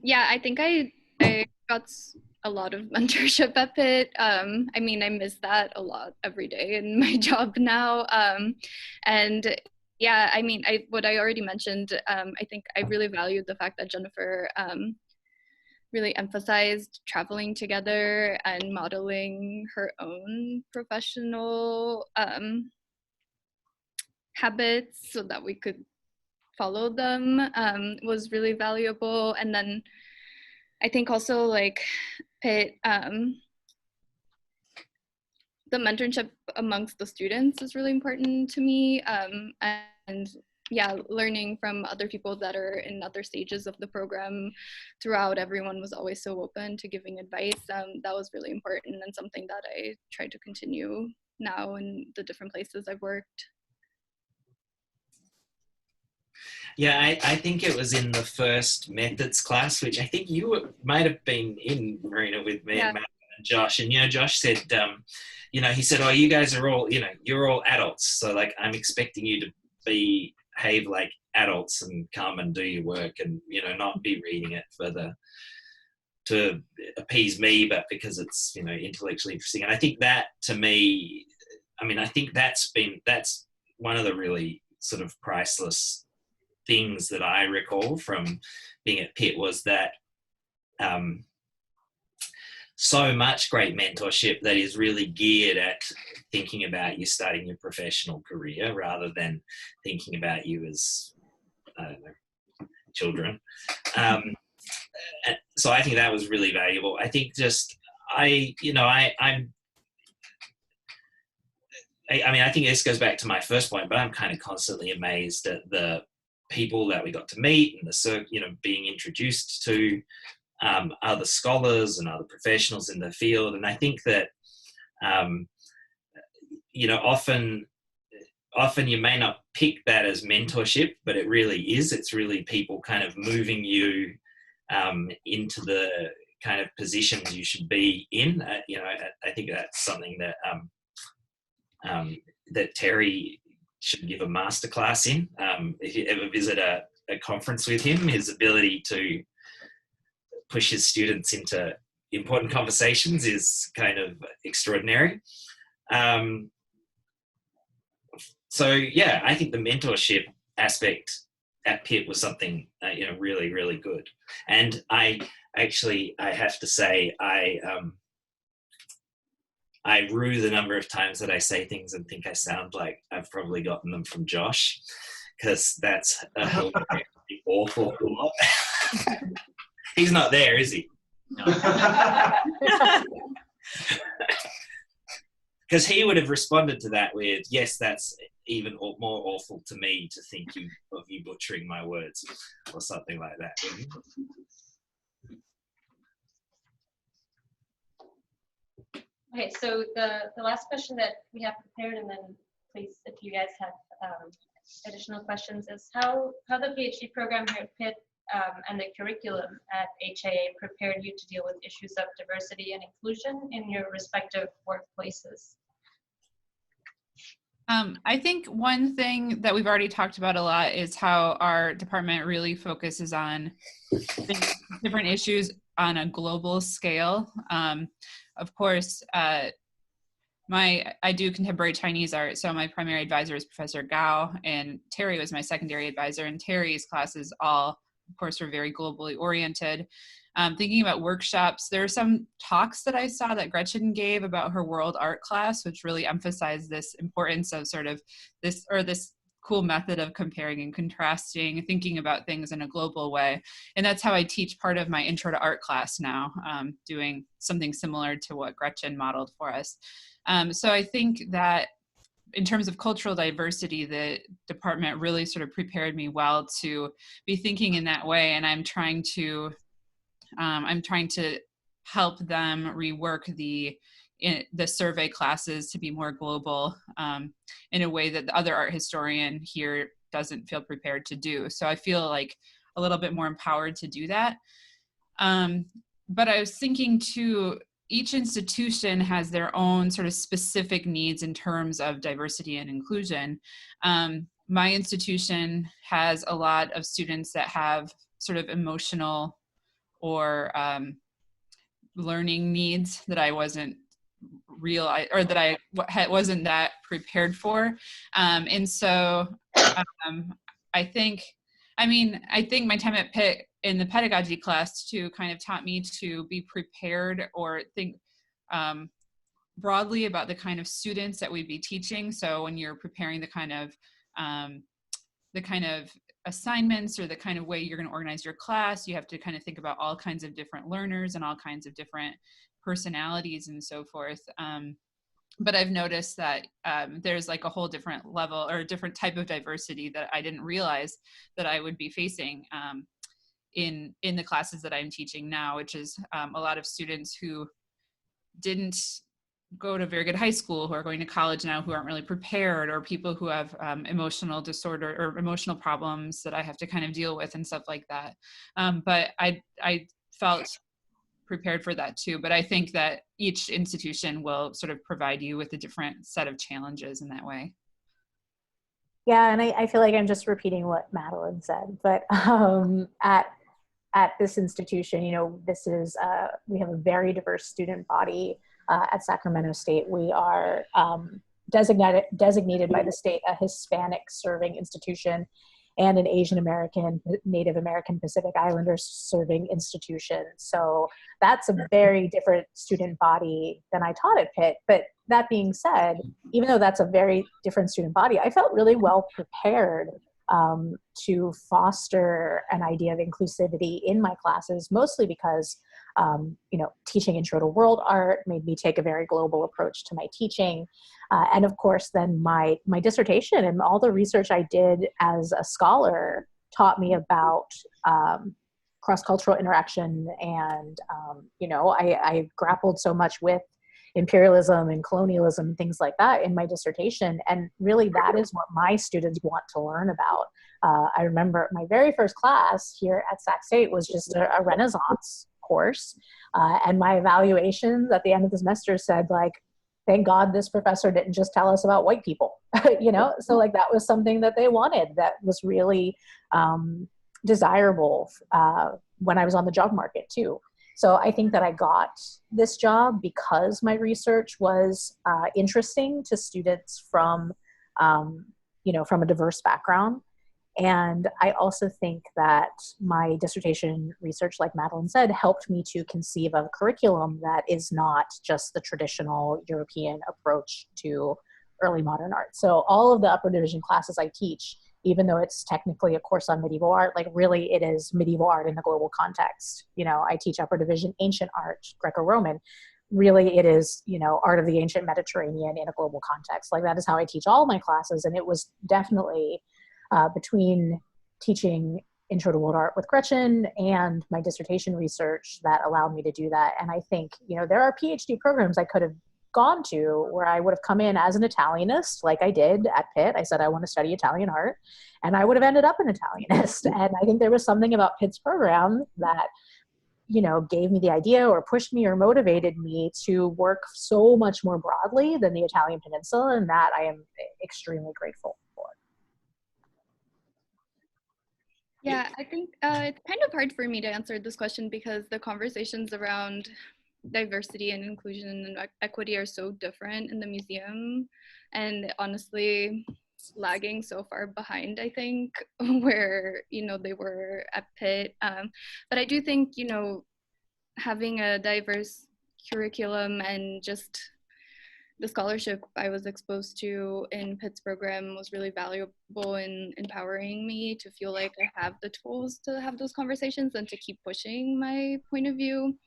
Yeah, I think I got a lot of mentorship at Pitt. I mean, I miss that a lot every day in my job now. And yeah, I mean, what I already mentioned, I think I really valued the fact that Jennifer really emphasized traveling together and modeling her own professional habits so that we could follow them was really valuable. And then I think also like Pitt, the mentorship amongst the students is really important to me. And yeah, learning from other people that are in other stages of the program throughout, everyone was always so open to giving advice. That was really important and something that I try to continue now in the different places I've worked. Yeah, I think it was in the first methods class, which I think you might have been in, Marina, with me and Matt and Josh. And, Josh said, he said, oh, you guys are all, you're all adults. So, like, I'm expecting you to behave like adults and come and do your work and, not be reading it for the to appease me, but because it's, you know, intellectually interesting. And I think that, to me, I mean, I think that's one of the really sort of priceless things that I recall from being at Pitt, was that so much great mentorship that is really geared at thinking about you starting your professional career rather than thinking about you as, I don't know, children. So I think that was really valuable. I think just, I mean, I think this goes back to my first point, but I'm kind of constantly amazed at the people that we got to meet and you know, being introduced to other scholars and other professionals in the field. And I think that, you know, often you may not pick that as mentorship, but it really is. It's really people kind of moving you into the kind of positions you should be in. You know, I think that's something that that Terry should give a masterclass in. If you ever visit a conference with him, his ability to push his students into important conversations is kind of extraordinary. So yeah, I think the mentorship aspect at Pitt was something you know, really, really good. And I have to say, I rue the number of times that I say things and think I sound like I've probably gotten them from Josh, because that's a awful lot. He's not there, is he? No. Because he would have responded to that with, yes, that's even more awful to me to think of you butchering my words, or something like that. Okay, so the last question that we have prepared, and then please, if you guys have additional questions, is how the PhD program here at Pitt and the curriculum at HAA prepared you to deal with issues of diversity and inclusion in your respective workplaces? I think one thing that we've already talked about a lot is how our department really focuses on different issues on a global scale. Of course, I do contemporary Chinese art, so my primary advisor is Professor Gao, and Terry was my secondary advisor, and Terry's classes all, of course, were very globally oriented. Thinking about workshops, there are some talks that I saw that Gretchen gave about her world art class, which really emphasized this importance of sort of this cool method of comparing and contrasting, thinking about things in a global way. And that's how I teach part of my intro to art class now, doing something similar to what Gretchen modeled for us. So I think that in terms of cultural diversity, the department really sort of prepared me well to be thinking in that way. And I'm trying to help them rework the survey classes to be more global in a way that the other art historian here doesn't feel prepared to do. So I feel like a little bit more empowered to do that. But I was thinking too, each institution has their own sort of specific needs in terms of diversity and inclusion. My institution has a lot of students that have sort of emotional or learning needs that I wasn't or that I wasn't that prepared for. And so I think my time at Pitt in the pedagogy class too kind of taught me to be prepared or think broadly about the kind of students that we'd be teaching. So when you're preparing the kind of assignments or the kind of way you're going to organize your class, you have to kind of think about all kinds of different learners and all kinds of different personalities and so forth. But I've noticed that there's like a whole different level or a different type of diversity that I didn't realize that I would be facing in the classes that I'm teaching now, which is a lot of students who didn't go to very good high school, who are going to college now, who aren't really prepared, or people who have emotional disorder or emotional problems that I have to kind of deal with and stuff like that. But I felt prepared for that too. But I think that each institution will sort of provide you with a different set of challenges in that way. Yeah, and I feel like I'm just repeating what Madeline said, but at at this institution, this is, we have a very diverse student body at Sacramento State. We are designated by the state a Hispanic serving institution and an Asian American, Native American, Pacific Islander serving institution. So that's a very different student body than I taught at Pitt. But that being said, even though that's a very different student body, I felt really well prepared to foster an idea of inclusivity in my classes, mostly because, teaching intro to world art made me take a very global approach to my teaching. And of course, then my dissertation and all the research I did as a scholar taught me about cross-cultural interaction. And, I grappled so much with imperialism and colonialism and things like that in my dissertation. And really that is what my students want to learn about. I remember my very first class here at Sac State was just a Renaissance course. And my evaluations at the end of the semester said, like, thank God this professor didn't just tell us about white people, So like that was something that they wanted, that was really desirable when I was on the job market too. So I think that I got this job because my research was interesting to students from, from a diverse background. And I also think that my dissertation research, like Madeline said, helped me to conceive of a curriculum that is not just the traditional European approach to early modern art. So all of the upper division classes I teach, even though it's technically a course on medieval art, like really it is medieval art in a global context. I teach upper division ancient art, Greco-Roman. Really it is, art of the ancient Mediterranean in a global context. Like that is how I teach all my classes. And it was definitely between teaching intro to world art with Gretchen and my dissertation research that allowed me to do that. And I think, there are PhD programs I could have gone to where I would have come in as an Italianist, like I did at Pitt. I said I want to study Italian art, and I would have ended up an Italianist. And I think there was something about Pitt's program that, gave me the idea or pushed me or motivated me to work so much more broadly than the Italian Peninsula, and that I am extremely grateful for. Yeah, I think it's kind of hard for me to answer this question because the conversations around diversity and inclusion and equity are so different in the museum, and honestly lagging so far behind, I think, where they were at Pitt. But I do think having a diverse curriculum and just the scholarship I was exposed to in Pitt's program was really valuable in empowering me to feel like I have the tools to have those conversations and to keep pushing my point of view.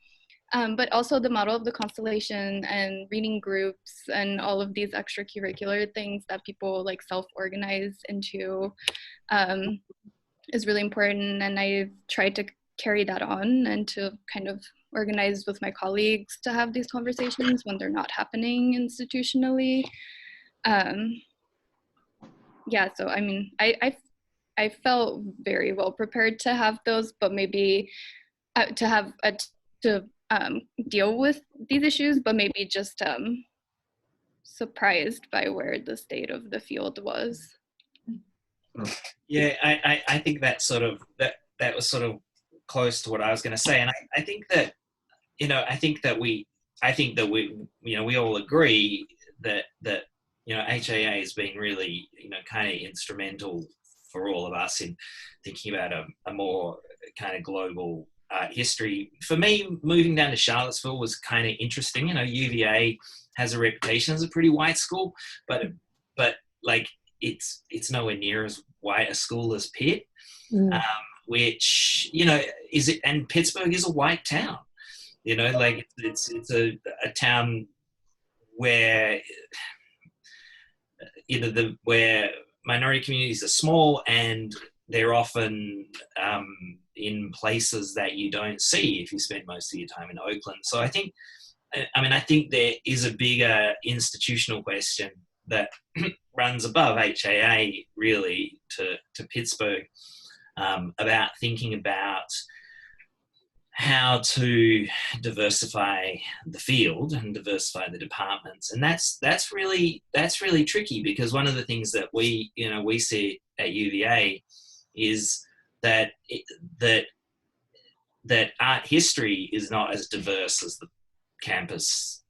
But also the model of the constellation and reading groups and all of these extracurricular things that people like self-organize into is really important. And I've tried to carry that on and to kind of organize with my colleagues to have these conversations when they're not happening institutionally. Yeah, so I mean, I felt very well prepared to have those, but maybe to deal with these issues, but maybe just surprised by where the state of the field was. Yeah, I think that was sort of close to what I was going to say, and I think that we all agree that HAA has been really kind of instrumental for all of us in thinking about a more kind of global art history. For me, moving down to Charlottesville was kind of interesting. UVA has a reputation as a pretty white school, but like it's nowhere near as white a school as Pitt, which is it, and Pittsburgh is a white town. Like it's a town where where minority communities are small and they're often in places that you don't see if you spend most of your time in Oakland. So I think there is a bigger institutional question that runs above HAA really to Pittsburgh about thinking about how to diversify the field and diversify the departments. And that's really tricky, because one of the things that we see at UVA is that that art history is not as diverse as the campus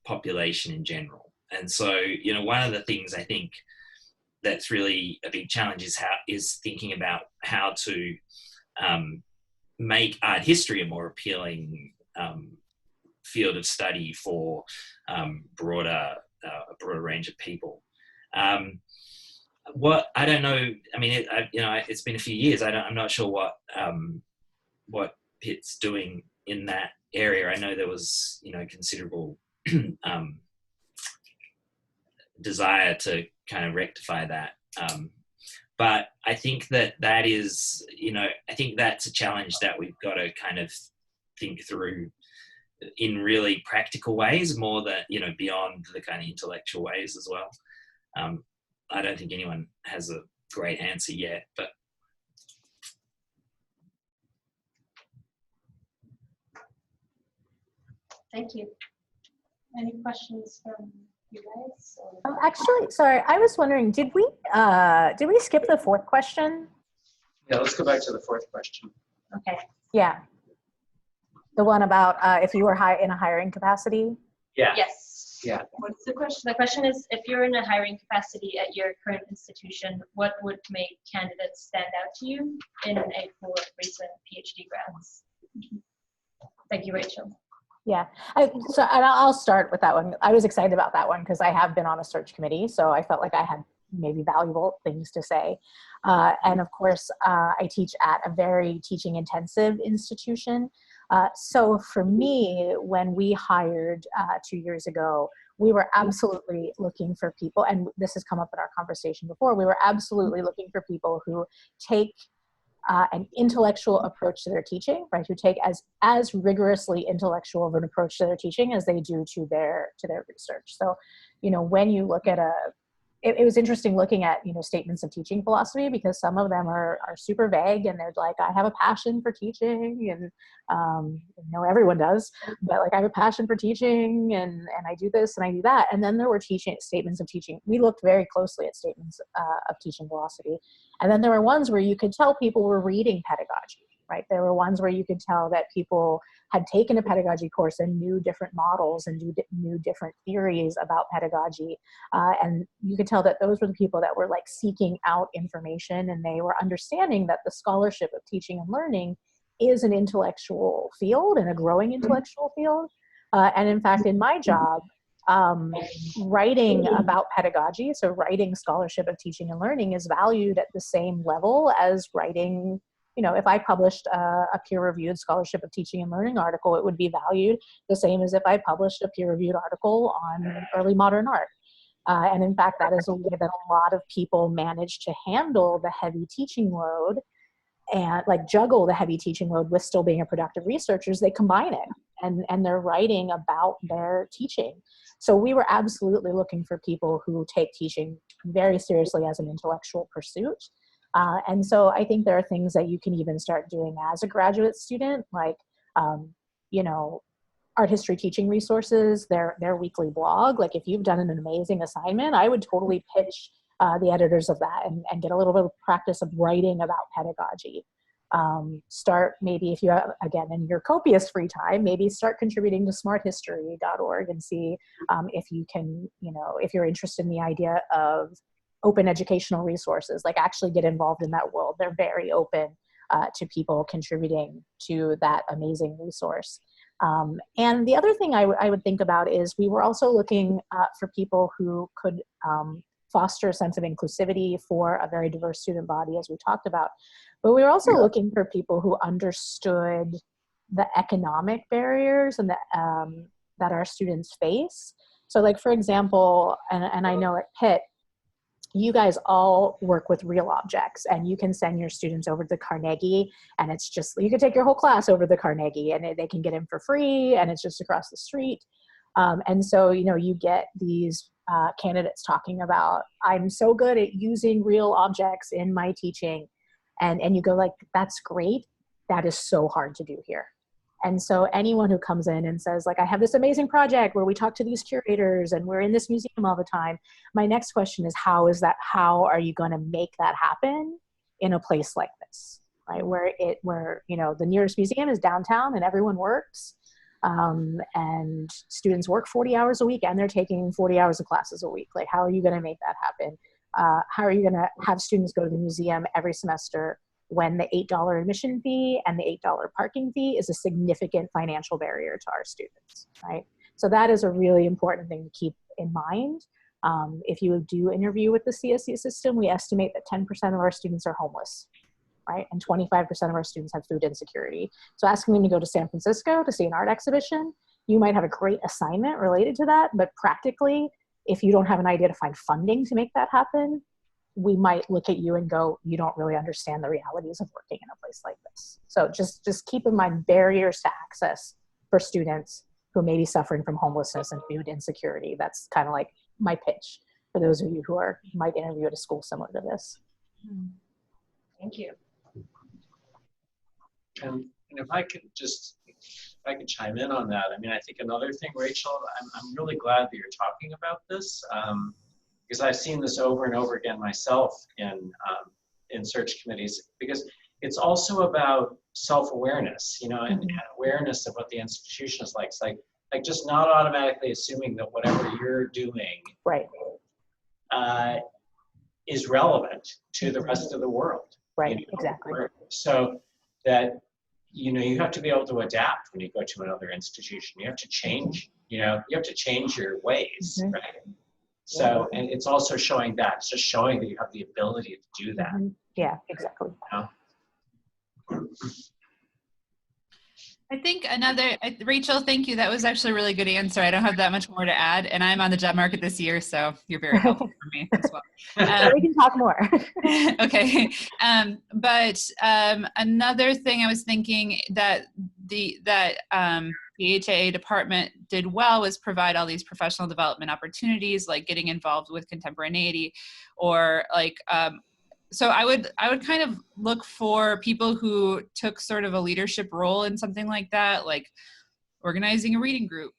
population in general. And so, you know, one of the things I think that's really a big challenge is thinking about how to make art history a more appealing field of study for a broader range of people. What I don't know. I mean, it's been a few years. I'm not sure what Pitt's doing in that area. I know there was, you know, considerable desire to kind of rectify that. But I think that is, you know, I think that's a challenge that we've got to kind of think through in really practical ways, more than, you know, beyond the kind of intellectual ways as well. I don't think anyone has a great answer yet, but. Thank you. Any questions from you guys? Actually, sorry, I was wondering, did we skip the fourth question? Yeah, let's go back to the fourth question. Okay. Yeah. The one about if you were in a hiring capacity? Yeah. Yes. Yeah. What's the question? The question is, if you're in a hiring capacity at your current institution, what would make candidates stand out to you in a pool of recent PhD grads? Thank you, Rachel. Yeah, so I'll start with that one. I was excited about that one because I have been on a search committee, so I felt like I had maybe valuable things to say. And of course, I teach at a very teaching intensive institution. So for me, when we hired 2 years ago, we were absolutely looking for people, and this has come up in our conversation before, we were absolutely looking for people who take an intellectual approach to their teaching, right? Who take as rigorously intellectual of an approach to their teaching as they do to their research. So, you know, when you look at it was interesting looking at, you know, statements of teaching philosophy, because some of them are super vague, and they're like, I have a passion for teaching, and you know, everyone does, but like, I have a passion for teaching, and I do this and I do that. And then there were statements of teaching. We looked very closely at statements of teaching philosophy, and then there were ones where you could tell people were reading pedagogy, right? There were ones where you could tell that people had taken a pedagogy course and knew different models and knew different theories about pedagogy. And you could tell that those were the people that were like seeking out information, and they were understanding that the scholarship of teaching and learning is an intellectual field and a growing intellectual field. And in fact, in my job, writing about pedagogy, so writing scholarship of teaching and learning, is valued at the same level as writing, you know, if I published a peer-reviewed scholarship of teaching and learning article, it would be valued the same as if I published a peer-reviewed article on early modern art. And in fact, that is a way that a lot of people manage to handle the heavy teaching load, and like juggle the heavy teaching load with still being a productive researchers. They combine it, and they're writing about their teaching. So we were absolutely looking for people who take teaching very seriously as an intellectual pursuit. And so I think there are things that you can even start doing as a graduate student, like, you know, art history teaching resources, their weekly blog. Like, if you've done an amazing assignment, I would totally pitch the editors of that and get a little bit of practice of writing about pedagogy. Start, maybe if you have, again, in your copious free time, maybe start contributing to smarthistory.org and see if you can, you know, if you're interested in the idea of open educational resources, like actually get involved in that world. They're very open to people contributing to that amazing resource. And the other thing I would think about is we were also looking for people who could foster a sense of inclusivity for a very diverse student body, as we talked about. But we were also looking for people who understood the economic barriers and that our students face. So, like, for example, and I know at Pitt, you guys all work with real objects, and you can send your students over to Carnegie, and it's just, you can take your whole class over to Carnegie, and they can get in for free, and it's just across the street. And so, you know, you get these candidates talking about, I'm so good at using real objects in my teaching. And you go like, that's great. That is so hard to do here. And so anyone who comes in and says, like, I have this amazing project where we talk to these curators and we're in this museum all the time, my next question is, how are you going to make that happen in a place like this? right? Where you know, the nearest museum is downtown and everyone works, and students work 40 hours a week and they're taking 40 hours of classes a week. Like, how are you going to make that happen? How are you going to have students go to the museum every semester when the $8 admission fee and the $8 parking fee is a significant financial barrier to our students, right? So that is a really important thing to keep in mind. If you do interview with the CSE system, we estimate that 10% of our students are homeless, right? And 25% of our students have food insecurity. So asking them to go to San Francisco to see an art exhibition, you might have a great assignment related to that, but practically, if you don't have an idea to find funding to make that happen, we might look at you and go, you don't really understand the realities of working in a place like this. So just keep in mind barriers to access for students who may be suffering from homelessness and food insecurity. That's kind of like my pitch for those of you who might interview at a school similar to this. Thank you. And if I could chime in on that, I mean, I think another thing, Rachel, I'm really glad that you're talking about this, because I've seen this over and over again myself in search committees, because it's also about self-awareness, you know, and awareness of what the institution is like. It's like just not automatically assuming that whatever you're doing right is relevant to the rest of the world. Right, you know? exactly. So that, you know, you have to be able to adapt when you go to another institution. You have to change, you know, you have to change your ways, right? So, and it's also showing that, it's just showing that you have the ability to do that. Yeah, exactly. You know? I think Rachel, thank you. That was actually a really good answer. I don't have that much more to add, and I'm on the job market this year, so you're very helpful for me as well. We can talk more. Okay. But another thing I was thinking that the HAA department did well was provide all these professional development opportunities, like getting involved with contemporaneity, or like so I would kind of look for people who took sort of a leadership role in something like that, like organizing a reading group,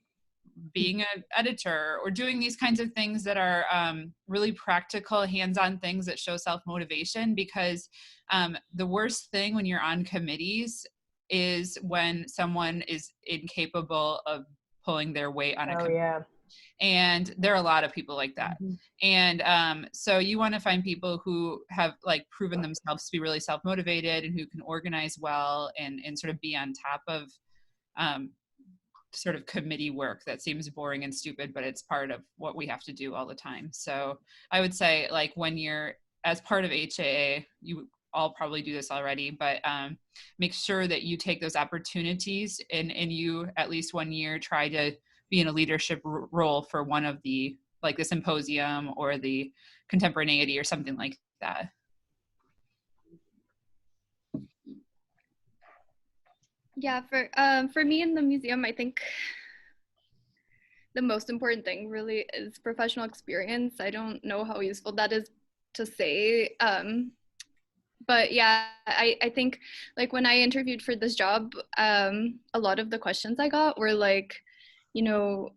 being an editor, or doing these kinds of things that are really practical, hands-on things that show self-motivation, because the worst thing when you're on committees is when someone is incapable of pulling their weight on a committee. Yeah. And there are a lot of people like that. And so you want to find people who have like proven themselves to be really self-motivated and who can organize well and sort of be on top of sort of committee work that seems boring and stupid, but it's part of what we have to do all the time. So I would say, like, when you're as part of HAA, you all probably do this already, but make sure that you take those opportunities and you at least 1 year try to be in a leadership role for one of the, like the symposium or the contemporaneity or something like that. Yeah, for me in the museum, I think the most important thing really is professional experience. I don't know how useful that is to say, but yeah, I think like when I interviewed for this job, a lot of the questions I got were like, you know,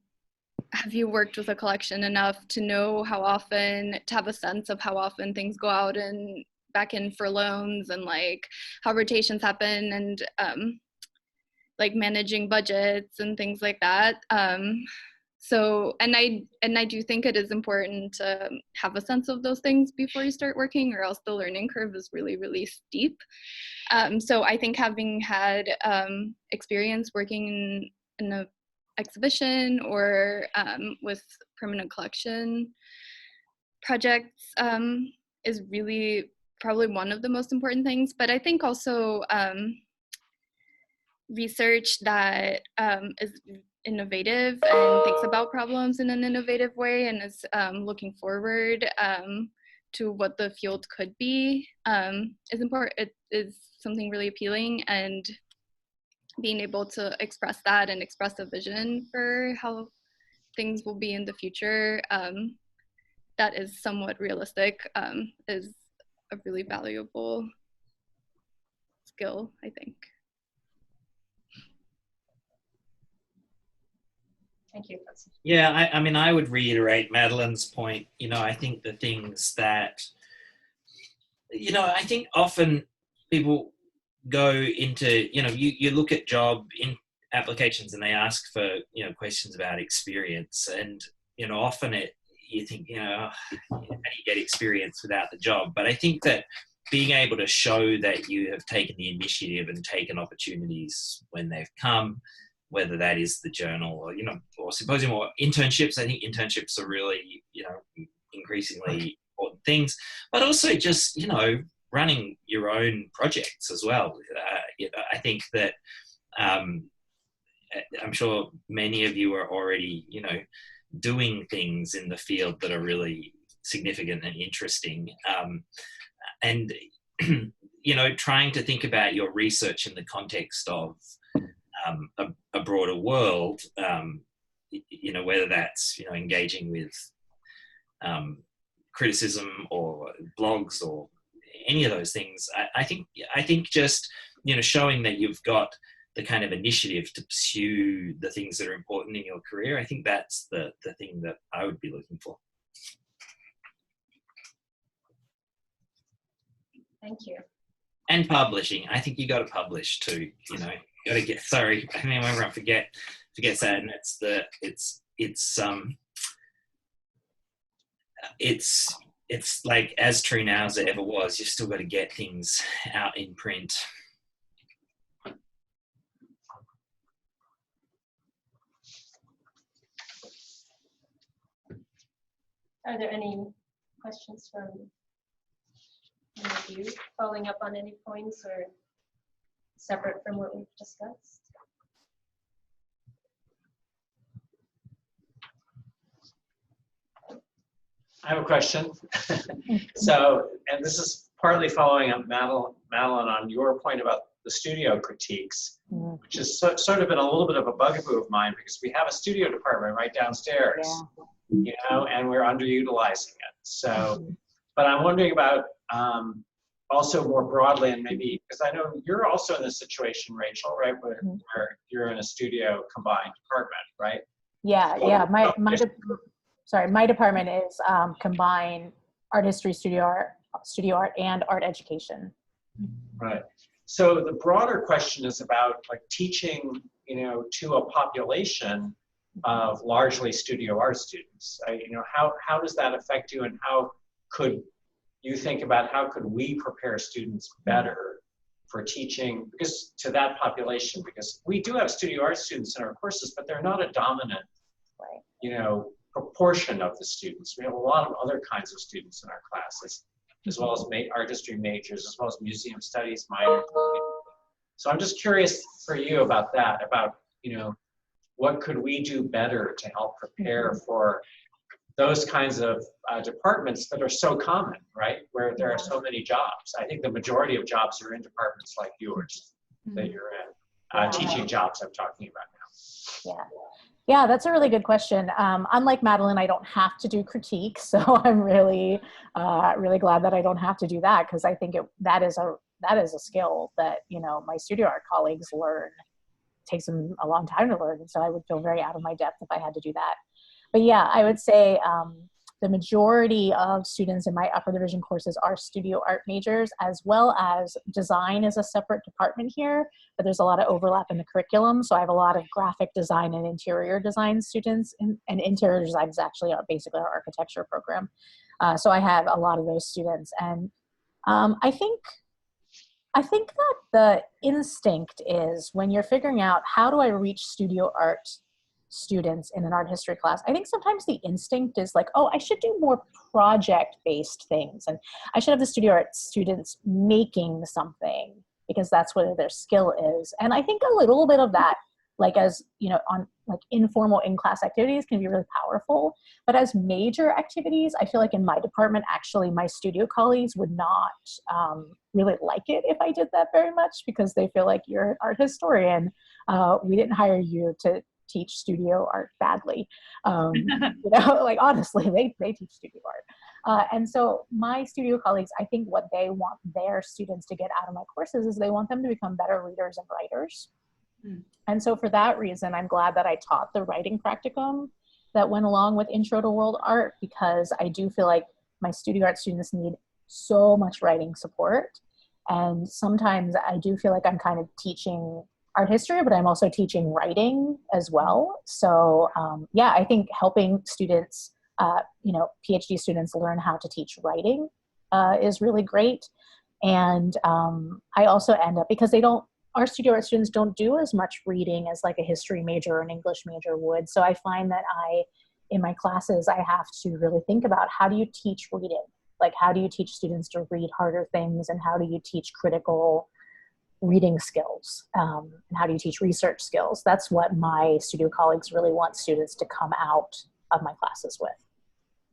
have you worked with a collection enough to know how often, to have a sense of how often things go out and back in for loans, and like how rotations happen, and like managing budgets and things like that. So, and I do think it is important to have a sense of those things before you start working, or else the learning curve is really, really steep. So I think having had experience working in a exhibition or with permanent collection projects is really probably one of the most important things. But I think also research that is innovative and thinks about problems in an innovative way and is looking forward to what the field could be is important. It is something really appealing, and being able to express that and express a vision for how things will be in the future that is somewhat realistic is a really valuable skill, I think. Thank you. Yeah, I mean, I would reiterate Madeline's point. You know, I think the things that, you know, I think often people go into, you look at job in applications and they ask for, questions about experience, and, often you think, how do you get experience without the job? But I think that being able to show that you have taken the initiative and taken opportunities when they've come, whether that is the journal or, or symposium or internships. I think internships are really, increasingly important things, but also just, running your own projects as well. I think that I'm sure many of you are already, doing things in the field that are really significant and interesting. And, trying to think about your research in the context of a broader world, whether that's, engaging with criticism or blogs or any of those things. I think just, showing that you've got the kind of initiative to pursue the things that are important in your career, I think that's the thing that I would be looking for. Thank you. And publishing. I think you got to publish too. You got to get. Sorry, I mean, everyone forgets that, and it's like as true now as it ever was. You've still got to get things out in print. Are there any questions from any of you, following up on any points or separate from what we've discussed? I have a question. So, and this is partly following up, Madeline, on your point about the studio critiques, which has sort of been a little bit of a bugaboo of mine, because we have a studio department right downstairs, and we're underutilizing it. So, but I'm wondering about also more broadly, and maybe, because I know you're also in this situation, Rachel, right, where you're in a studio combined department, right? Yeah, yeah. My department is combined art history, studio art, and art education. Right. So the broader question is about like teaching, to a population of largely studio art students. How does that affect you, and how could you think about how could we prepare students better for teaching because to that population? Because we do have studio art students in our courses, but they're not a dominant, proportion of the students. We have a lot of other kinds of students in our classes, as well as art history majors, as well as museum studies minors. So I'm just curious for you about that, about, what could we do better to help prepare for those kinds of departments that are so common, right? Where there are so many jobs. I think the majority of jobs are in departments like yours that you're in. Teaching jobs I'm talking about now. Yeah. Yeah, that's a really good question. Unlike Madeline, I don't have to do critique, so I'm really glad that I don't have to do that, because I think that is a skill that my studio art colleagues learn. It takes them a long time to learn, so I would feel very out of my depth if I had to do that. But yeah, I would say the majority of students in my upper division courses are studio art majors, as well as design is a separate department here, but there's a lot of overlap in the curriculum. So I have a lot of graphic design and interior design students, and interior design is actually basically our architecture program. So I have a lot of those students. And I think that the instinct is when you're figuring out how do I reach studio art students in an art history class, I think sometimes the instinct is like, oh, I should do more project-based things, and I should have the studio art students making something because that's what their skill is. And I think a little bit of that, like as on like informal in-class activities, can be really powerful. But as major activities, I feel like in my department, actually, my studio colleagues would not really like it if I did that very much, because they feel like you're an art historian. We didn't hire you to teach studio art badly. Like honestly, they teach studio art. And so my studio colleagues, I think what they want their students to get out of my courses is they want them to become better readers and writers. And so for that reason, I'm glad that I taught the writing practicum that went along with Intro to World Art, because I do feel like my studio art students need so much writing support. And sometimes I do feel like I'm kind of teaching art history, but I'm also teaching writing as well. So yeah, I think helping students, PhD students learn how to teach writing is really great. And I also end up, because our studio art students don't do as much reading as like a history major or an English major would. So I find that in my classes, I have to really think about, how do you teach reading? Like, how do you teach students to read harder things? And how do you teach critical reading skills? And how do you teach research skills? That's what my studio colleagues really want students to come out of my classes with.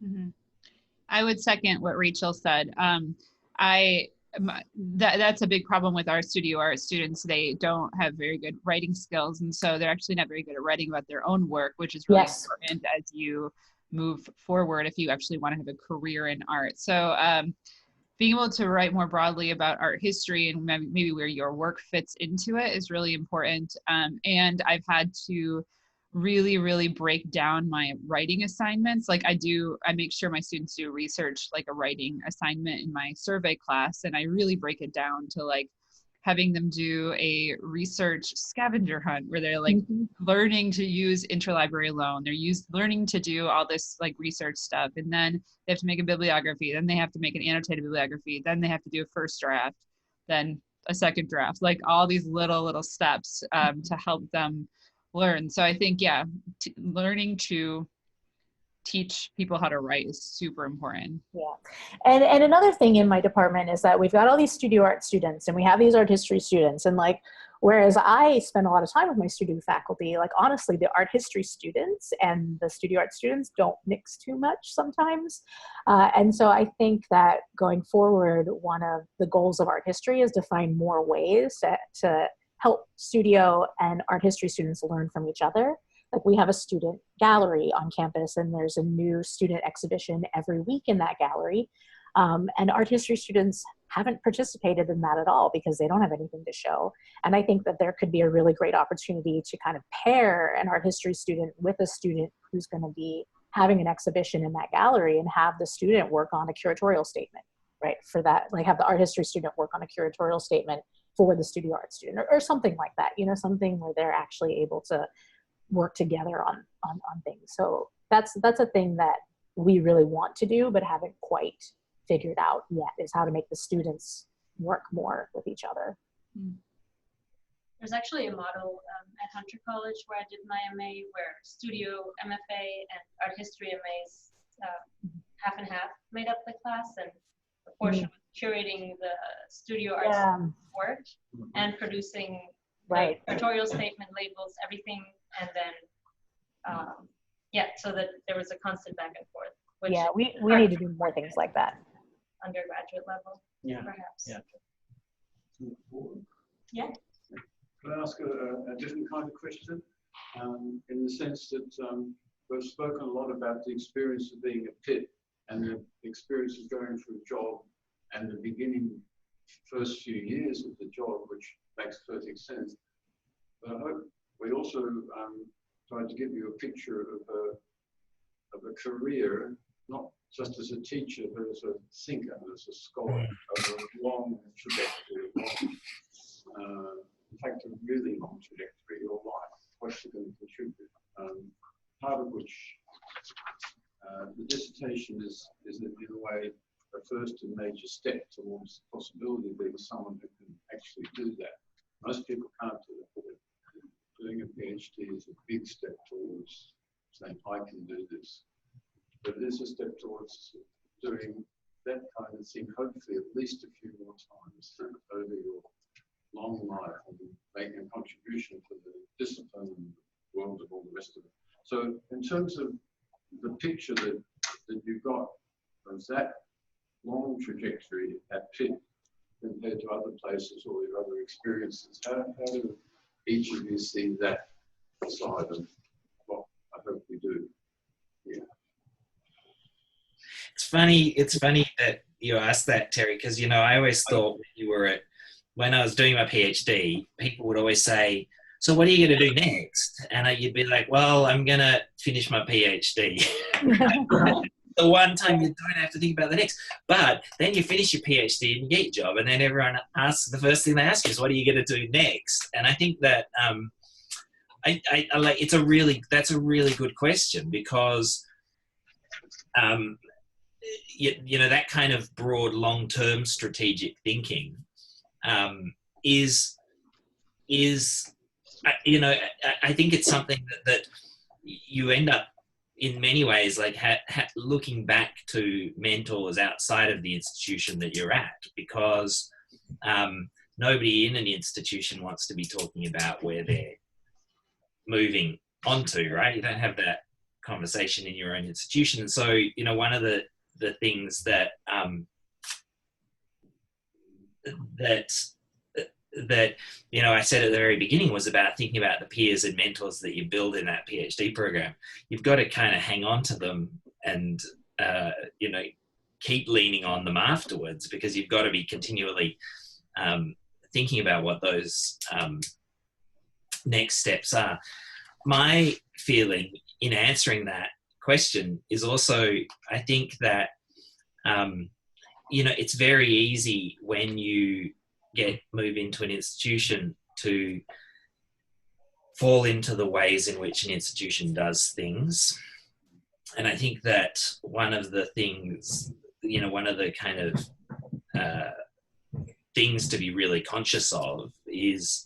Mm-hmm. I would second what Rachel said. That's a big problem with our studio art students. They don't have very good writing skills, and so they're actually not very good at writing about their own work, which is really important as you move forward if you actually want to have a career in art. So being able to write more broadly about art history and maybe where your work fits into it is really important. And I've had to really, really break down my writing assignments. Like I make sure my students do research, like a writing assignment in my survey class. And I really break it down to like having them do a research scavenger hunt where they're like learning to use interlibrary loan. They're learning to do all this like research stuff. And then they have to make a bibliography. Then they have to make an annotated bibliography. Then they have to do a first draft, then a second draft, like all these little steps to help them learn. So I think, yeah, learning to teach people how to write is super important. Yeah. And another thing in my department is that we've got all these studio art students and we have these art history students. And like, whereas I spend a lot of time with my studio faculty, like honestly, the art history students and the studio art students don't mix too much sometimes. And so I think that going forward, one of the goals of art history is to find more ways to help studio and art history students learn from each other. Like we have a student gallery on campus and there's a new student exhibition every week in that gallery. And art history students haven't participated in that at all because they don't have anything to show. And I think that there could be a really great opportunity to kind of pair an art history student with a student who's going to be having an exhibition in that gallery and have the student work on a curatorial statement, right? For that, like have the art history student work on a curatorial statement for the studio art student or something like that, something where they're actually able to work together on things. So that's a thing that we really want to do, but haven't quite figured out yet, is how to make the students work more with each other. There's actually a model at Hunter College where I did my MA, where studio MFA and art history MAs half and half made up the class, and a portion was curating the studio art work and producing the curatorial statement, labels, everything. And then, so that there was a constant back and forth. Which we need to do more things like that. Undergraduate level, perhaps. Yeah. Can I ask a different kind of question? In the sense that we've spoken a lot about the experience of being a pit and the experience of going for a job and the beginning first few years of the job, which makes perfect sense. But I hope we also tried to give you a picture of a career, not just as a teacher, but as a thinker, as a scholar, of a long trajectory, in fact, a really long trajectory, your life, what you're going to contribute. Part of which the dissertation is in a way a first and major step towards the possibility of being someone who can actually do that. Most people can't do it. Doing a PhD is a big step towards saying, I can do this. But it is a step towards doing that kind of thing, hopefully at least a few more times over your long life and making a contribution to the discipline and the world of all the rest of it. So in terms of the picture that you got of that long trajectory at Pitt compared to other places or your other experiences, how do each of you see that side of what I hope we do? Yeah. It's funny that you asked that, Terry, because I always thought when I was doing my PhD, people would always say, so what are you going to do next? And you'd be like, well, I'm going to finish my PhD. the one time you don't have to think about the next. But then you finish your PhD and you get your job, and then everyone asks, the first thing they ask you is, what are you going to do next? And I think that I like, that's a really good question, because you know, that kind of broad long-term strategic thinking is you know, I think it's something that you end up in many ways like looking back to mentors outside of the institution that you're at, because nobody in an institution wants to be talking about where they're moving onto, right? You don't have that conversation in your own institution. And so, you know, one of the things that that you know, I said at the very beginning was about thinking about the peers and mentors that you build in that PhD program. You've got to kind of hang on to them and you know, keep leaning on them afterwards, because you've got to be continually thinking about what those next steps are. My feeling in answering that question is also, I think that you know, it's very easy when you move into an institution to fall into the ways in which an institution does things. And I think that one of the things, you know, one of the kind of things to be really conscious of is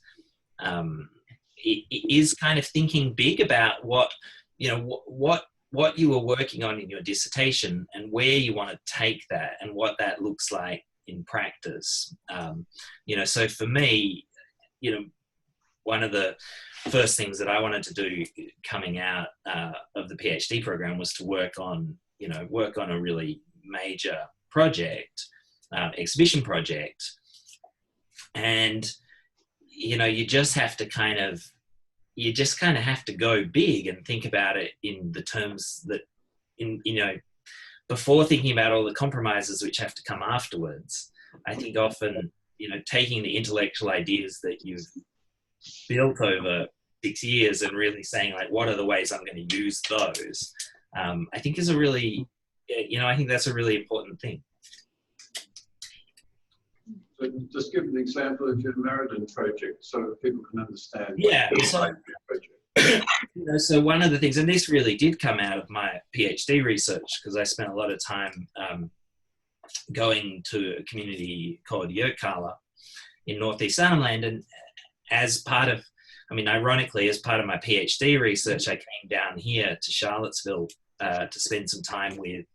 is kind of thinking big about what, you know, what you were working on in your dissertation and where you want to take that and what that looks like in practice. You know, so for me, you know, one of the first things that I wanted to do coming out of the PhD program was to work on a really major project, exhibition project. And, you know, you just have to kind of have to go big and think about it in the terms that, you know, before thinking about all the compromises which have to come afterwards. I think often, you know, taking the intellectual ideas that you've built over 6 years and really saying, like, what are the ways I'm going to use those, I think is a really, you know, I think that's a really important thing. So just give an example of your Meriden project so people can understand. Yeah. You know, so one of the things, and this really did come out of my PhD research, because I spent a lot of time going to a community called Yirkala in northeast Arnhem, and as part of, I mean, ironically, as part of my PhD research, I came down here to Charlottesville to spend some time with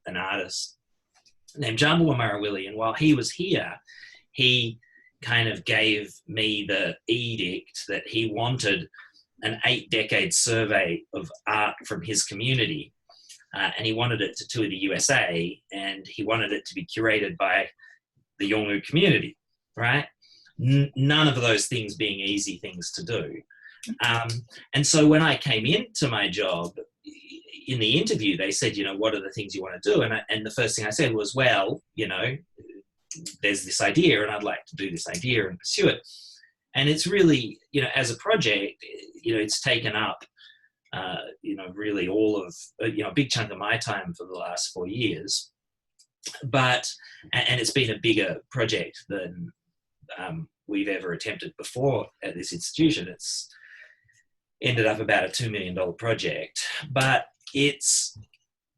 an artist named Jambu Marawili, and while he was here, he kind of gave me the edict that he wanted an 8-decade survey of art from his community, and he wanted it to tour the USA, and he wanted it to be curated by the Yolngu community, right? None of those things being easy things to do. And so when I came into my job, in the interview, they said, you know, what are the things you want to do? And the first thing I said was, well, you know, there's this idea and I'd like to do this idea and pursue it. And it's really, you know, as a project, you know, it's taken up, you know, really all of, you know, a big chunk of my time for the last 4 years. But, and it's been a bigger project than we've ever attempted before at this institution. It's ended up about a $2 million project. But it's,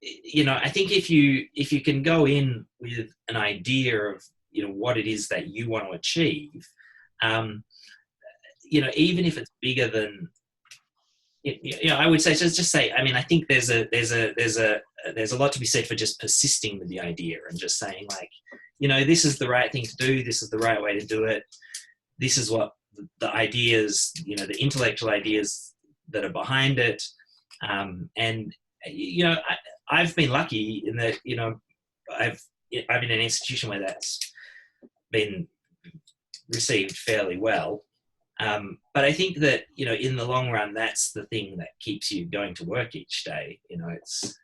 you know, I think if you can go in with an idea of, you know, what it is that you want to achieve, you know, even if it's bigger than, you know, I would say, just say, I mean, I think there's a lot to be said for just persisting with the idea and just saying, like, you know, this is the right thing to do. This is the right way to do it. This is what the ideas, you know, the intellectual ideas that are behind it. And, you know, I've been lucky in that, you know, I've been in an institution where that's been received fairly well. But I think that, you know, in the long run, that's the thing that keeps you going to work each day. You know, it's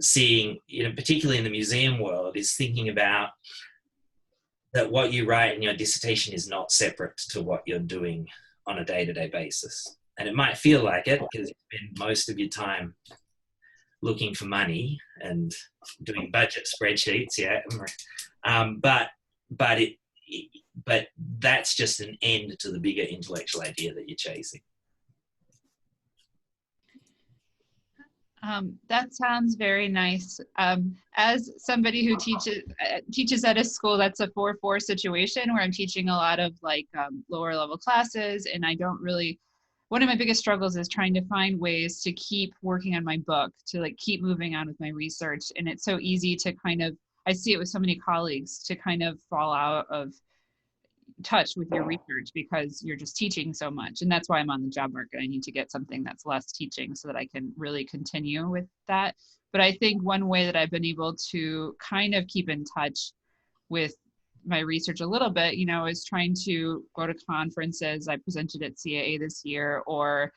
seeing, you know, particularly in the museum world, is thinking about that what you write in your dissertation is not separate to what you're doing on a day-to-day basis. And it might feel like it because you spend most of your time looking for money and doing budget spreadsheets, yeah. But that's just an end to the bigger intellectual idea that you're chasing. That sounds very nice. As somebody who teaches at a school that's a 4-4 situation where I'm teaching a lot of like lower level classes, and I don't really, one of my biggest struggles is trying to find ways to keep working on my book, to like keep moving on with my research. And it's so easy to kind of, I see it with so many colleagues, to kind of fall out of touch with your research because you're just teaching so much. And that's why I'm on the job market. I need to get something that's less teaching so that I can really continue with that. But I think one way that I've been able to kind of keep in touch with my research a little bit, you know, is trying to go to conferences. I presented at CAA this year, or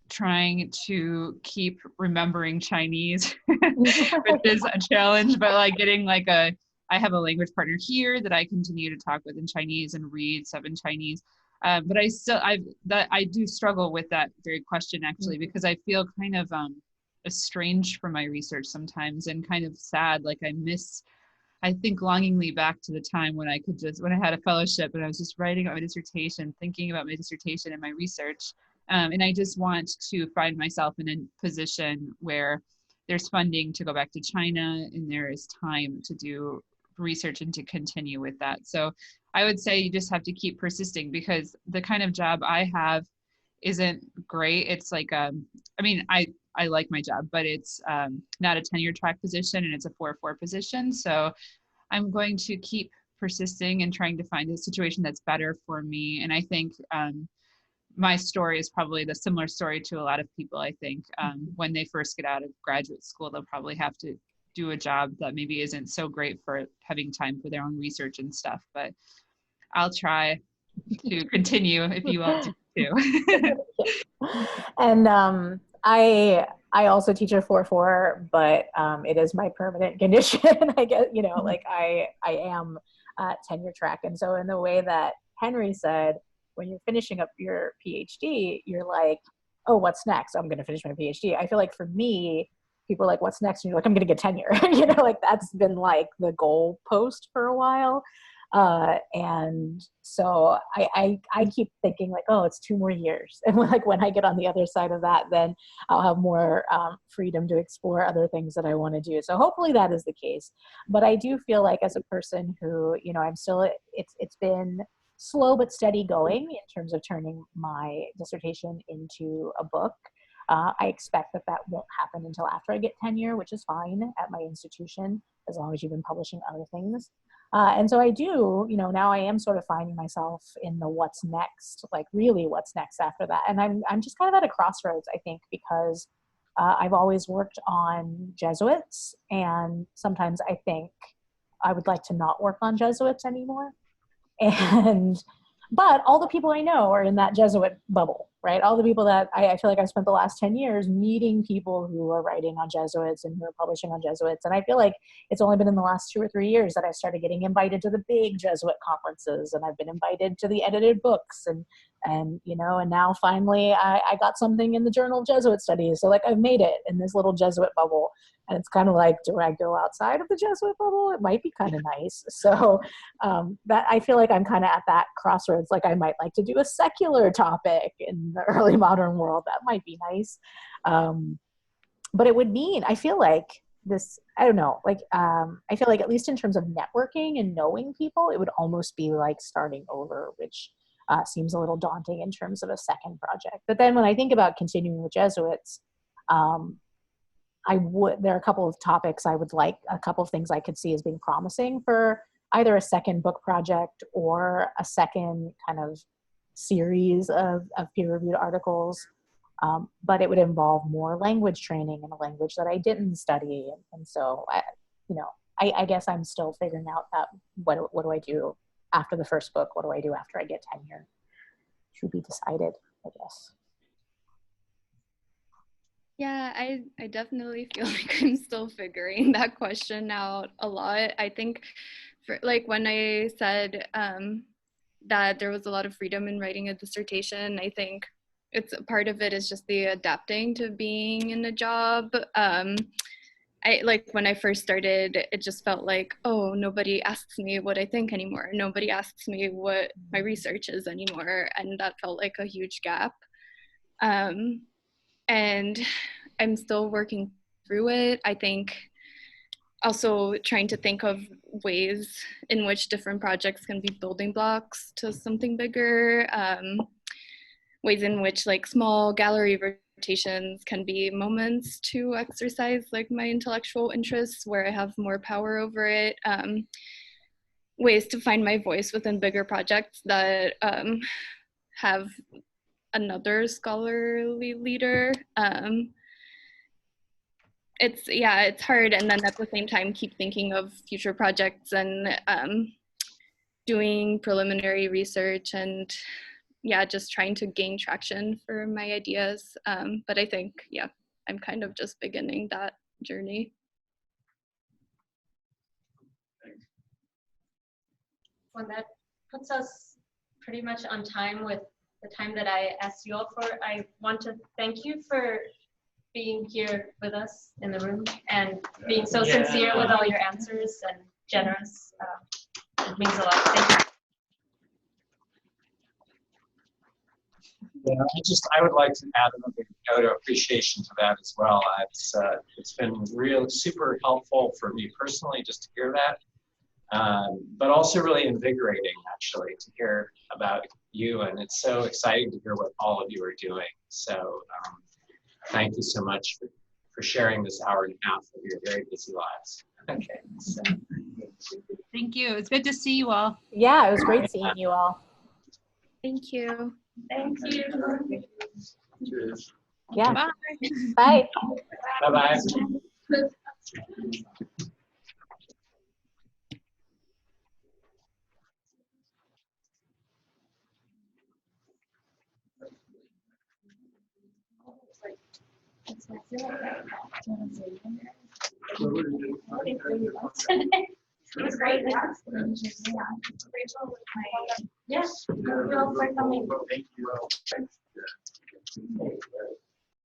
trying to keep remembering Chinese, which is a challenge, but like getting like I have a language partner here that I continue to talk with in Chinese and read stuff in Chinese. But I do struggle with that very question actually, because I feel kind of estranged from my research sometimes and kind of sad. Like I think longingly back to the time when I had a fellowship and I was just writing about my dissertation, thinking about my dissertation and my research. And I just want to find myself in a position where there's funding to go back to China and there is time to do research and to continue with that. So I would say you just have to keep persisting, because the kind of job I have isn't great. It's like, I mean, I like my job, but it's not a tenure track position and it's a 4-4 position. So I'm going to keep persisting and trying to find a situation that's better for me. And I think my story is probably the similar story to a lot of people. I think when they first get out of graduate school, they'll probably have to do a job that maybe isn't so great for having time for their own research and stuff, but I'll try to continue if you want to. And I also teach a 4-4, but it is my permanent condition. I guess, you know, like I am tenure track. And so in the way that Henry said, when you're finishing up your PhD, you're like, oh, what's next? I'm going to finish my PhD. I feel like for me, people are like, what's next? And you're like, I'm going to get tenure. You know, like that's been like the goal post for a while. And so I keep thinking like, oh, it's 2 more years. And like when I get on the other side of that, then I'll have more freedom to explore other things that I want to do. So hopefully that is the case. But I do feel like as a person who, you know, I'm still, it's been slow but steady going in terms of turning my dissertation into a book. I expect that won't happen until after I get tenure, which is fine at my institution, as long as you've been publishing other things. And so I do, you know, now I am sort of finding myself in the what's next, like really what's next after that. And I'm just kind of at a crossroads, I think, because I've always worked on Jesuits, and sometimes I think I would like to not work on Jesuits anymore. But all the people I know are in that Jesuit bubble, right? All the people that I feel like I've spent the last 10 years meeting people who are writing on Jesuits and who are publishing on Jesuits. And I feel like it's only been in the last 2 or 3 years that I started getting invited to the big Jesuit conferences, and I've been invited to the edited books, and you know, and now finally I got something in the Journal of Jesuit Studies. So like I've made it in this little Jesuit bubble. And it's kind of like, do I go outside of the Jesuit bubble? It might be kind of nice. So that I feel like I'm kind of at that crossroads. Like I might like to do a secular topic in the early modern world. That might be nice. But it would mean, I feel like this, I don't know, like I feel like at least in terms of networking and knowing people, it would almost be like starting over, which seems a little daunting in terms of a second project. But then when I think about continuing with Jesuits, there are a couple of topics I would like, a couple of things I could see as being promising for either a second book project or a second kind of series of peer-reviewed articles. But it would involve more language training in a language that I didn't study. And so, I guess I'm still figuring out that what do I do after the first book? What do I do after I get tenure? To be decided, I guess. Yeah, I definitely feel like I'm still figuring that question out a lot. I think for, like when I said that there was a lot of freedom in writing a dissertation, I think it's part of it is just the adapting to being in a job. I like when I first started, it just felt like, oh, nobody asks me what I think anymore. Nobody asks me what my research is anymore. And that felt like a huge gap. And I'm still working through it. I think also trying to think of ways in which different projects can be building blocks to something bigger. Ways in which like small gallery rotations can be moments to exercise like my intellectual interests where I have more power over it. Ways to find my voice within bigger projects that have another scholarly leader. It's hard, and then at the same time keep thinking of future projects and doing preliminary research and just trying to gain traction for my ideas. But I think, I'm kind of just beginning that journey. Well, that puts us pretty much on time with the time that I asked you all for. I want to thank you for being here with us in the room and being so sincere with all your answers and generous. It means a lot. Thank you. Yeah, I would like to add another note of appreciation to that as well. It's been really super helpful for me personally just to hear that, but also really invigorating actually to hear about you, and it's so exciting to hear what all of you are doing. So thank you so much for sharing this hour and a half of your very busy lives. Okay. So. Thank you. It's good to see you all. Yeah, it was great seeing you all. Thank you. Thank you. Cheers. Yeah. Bye. Bye. Bye-bye. It was great. Yes. Thank you.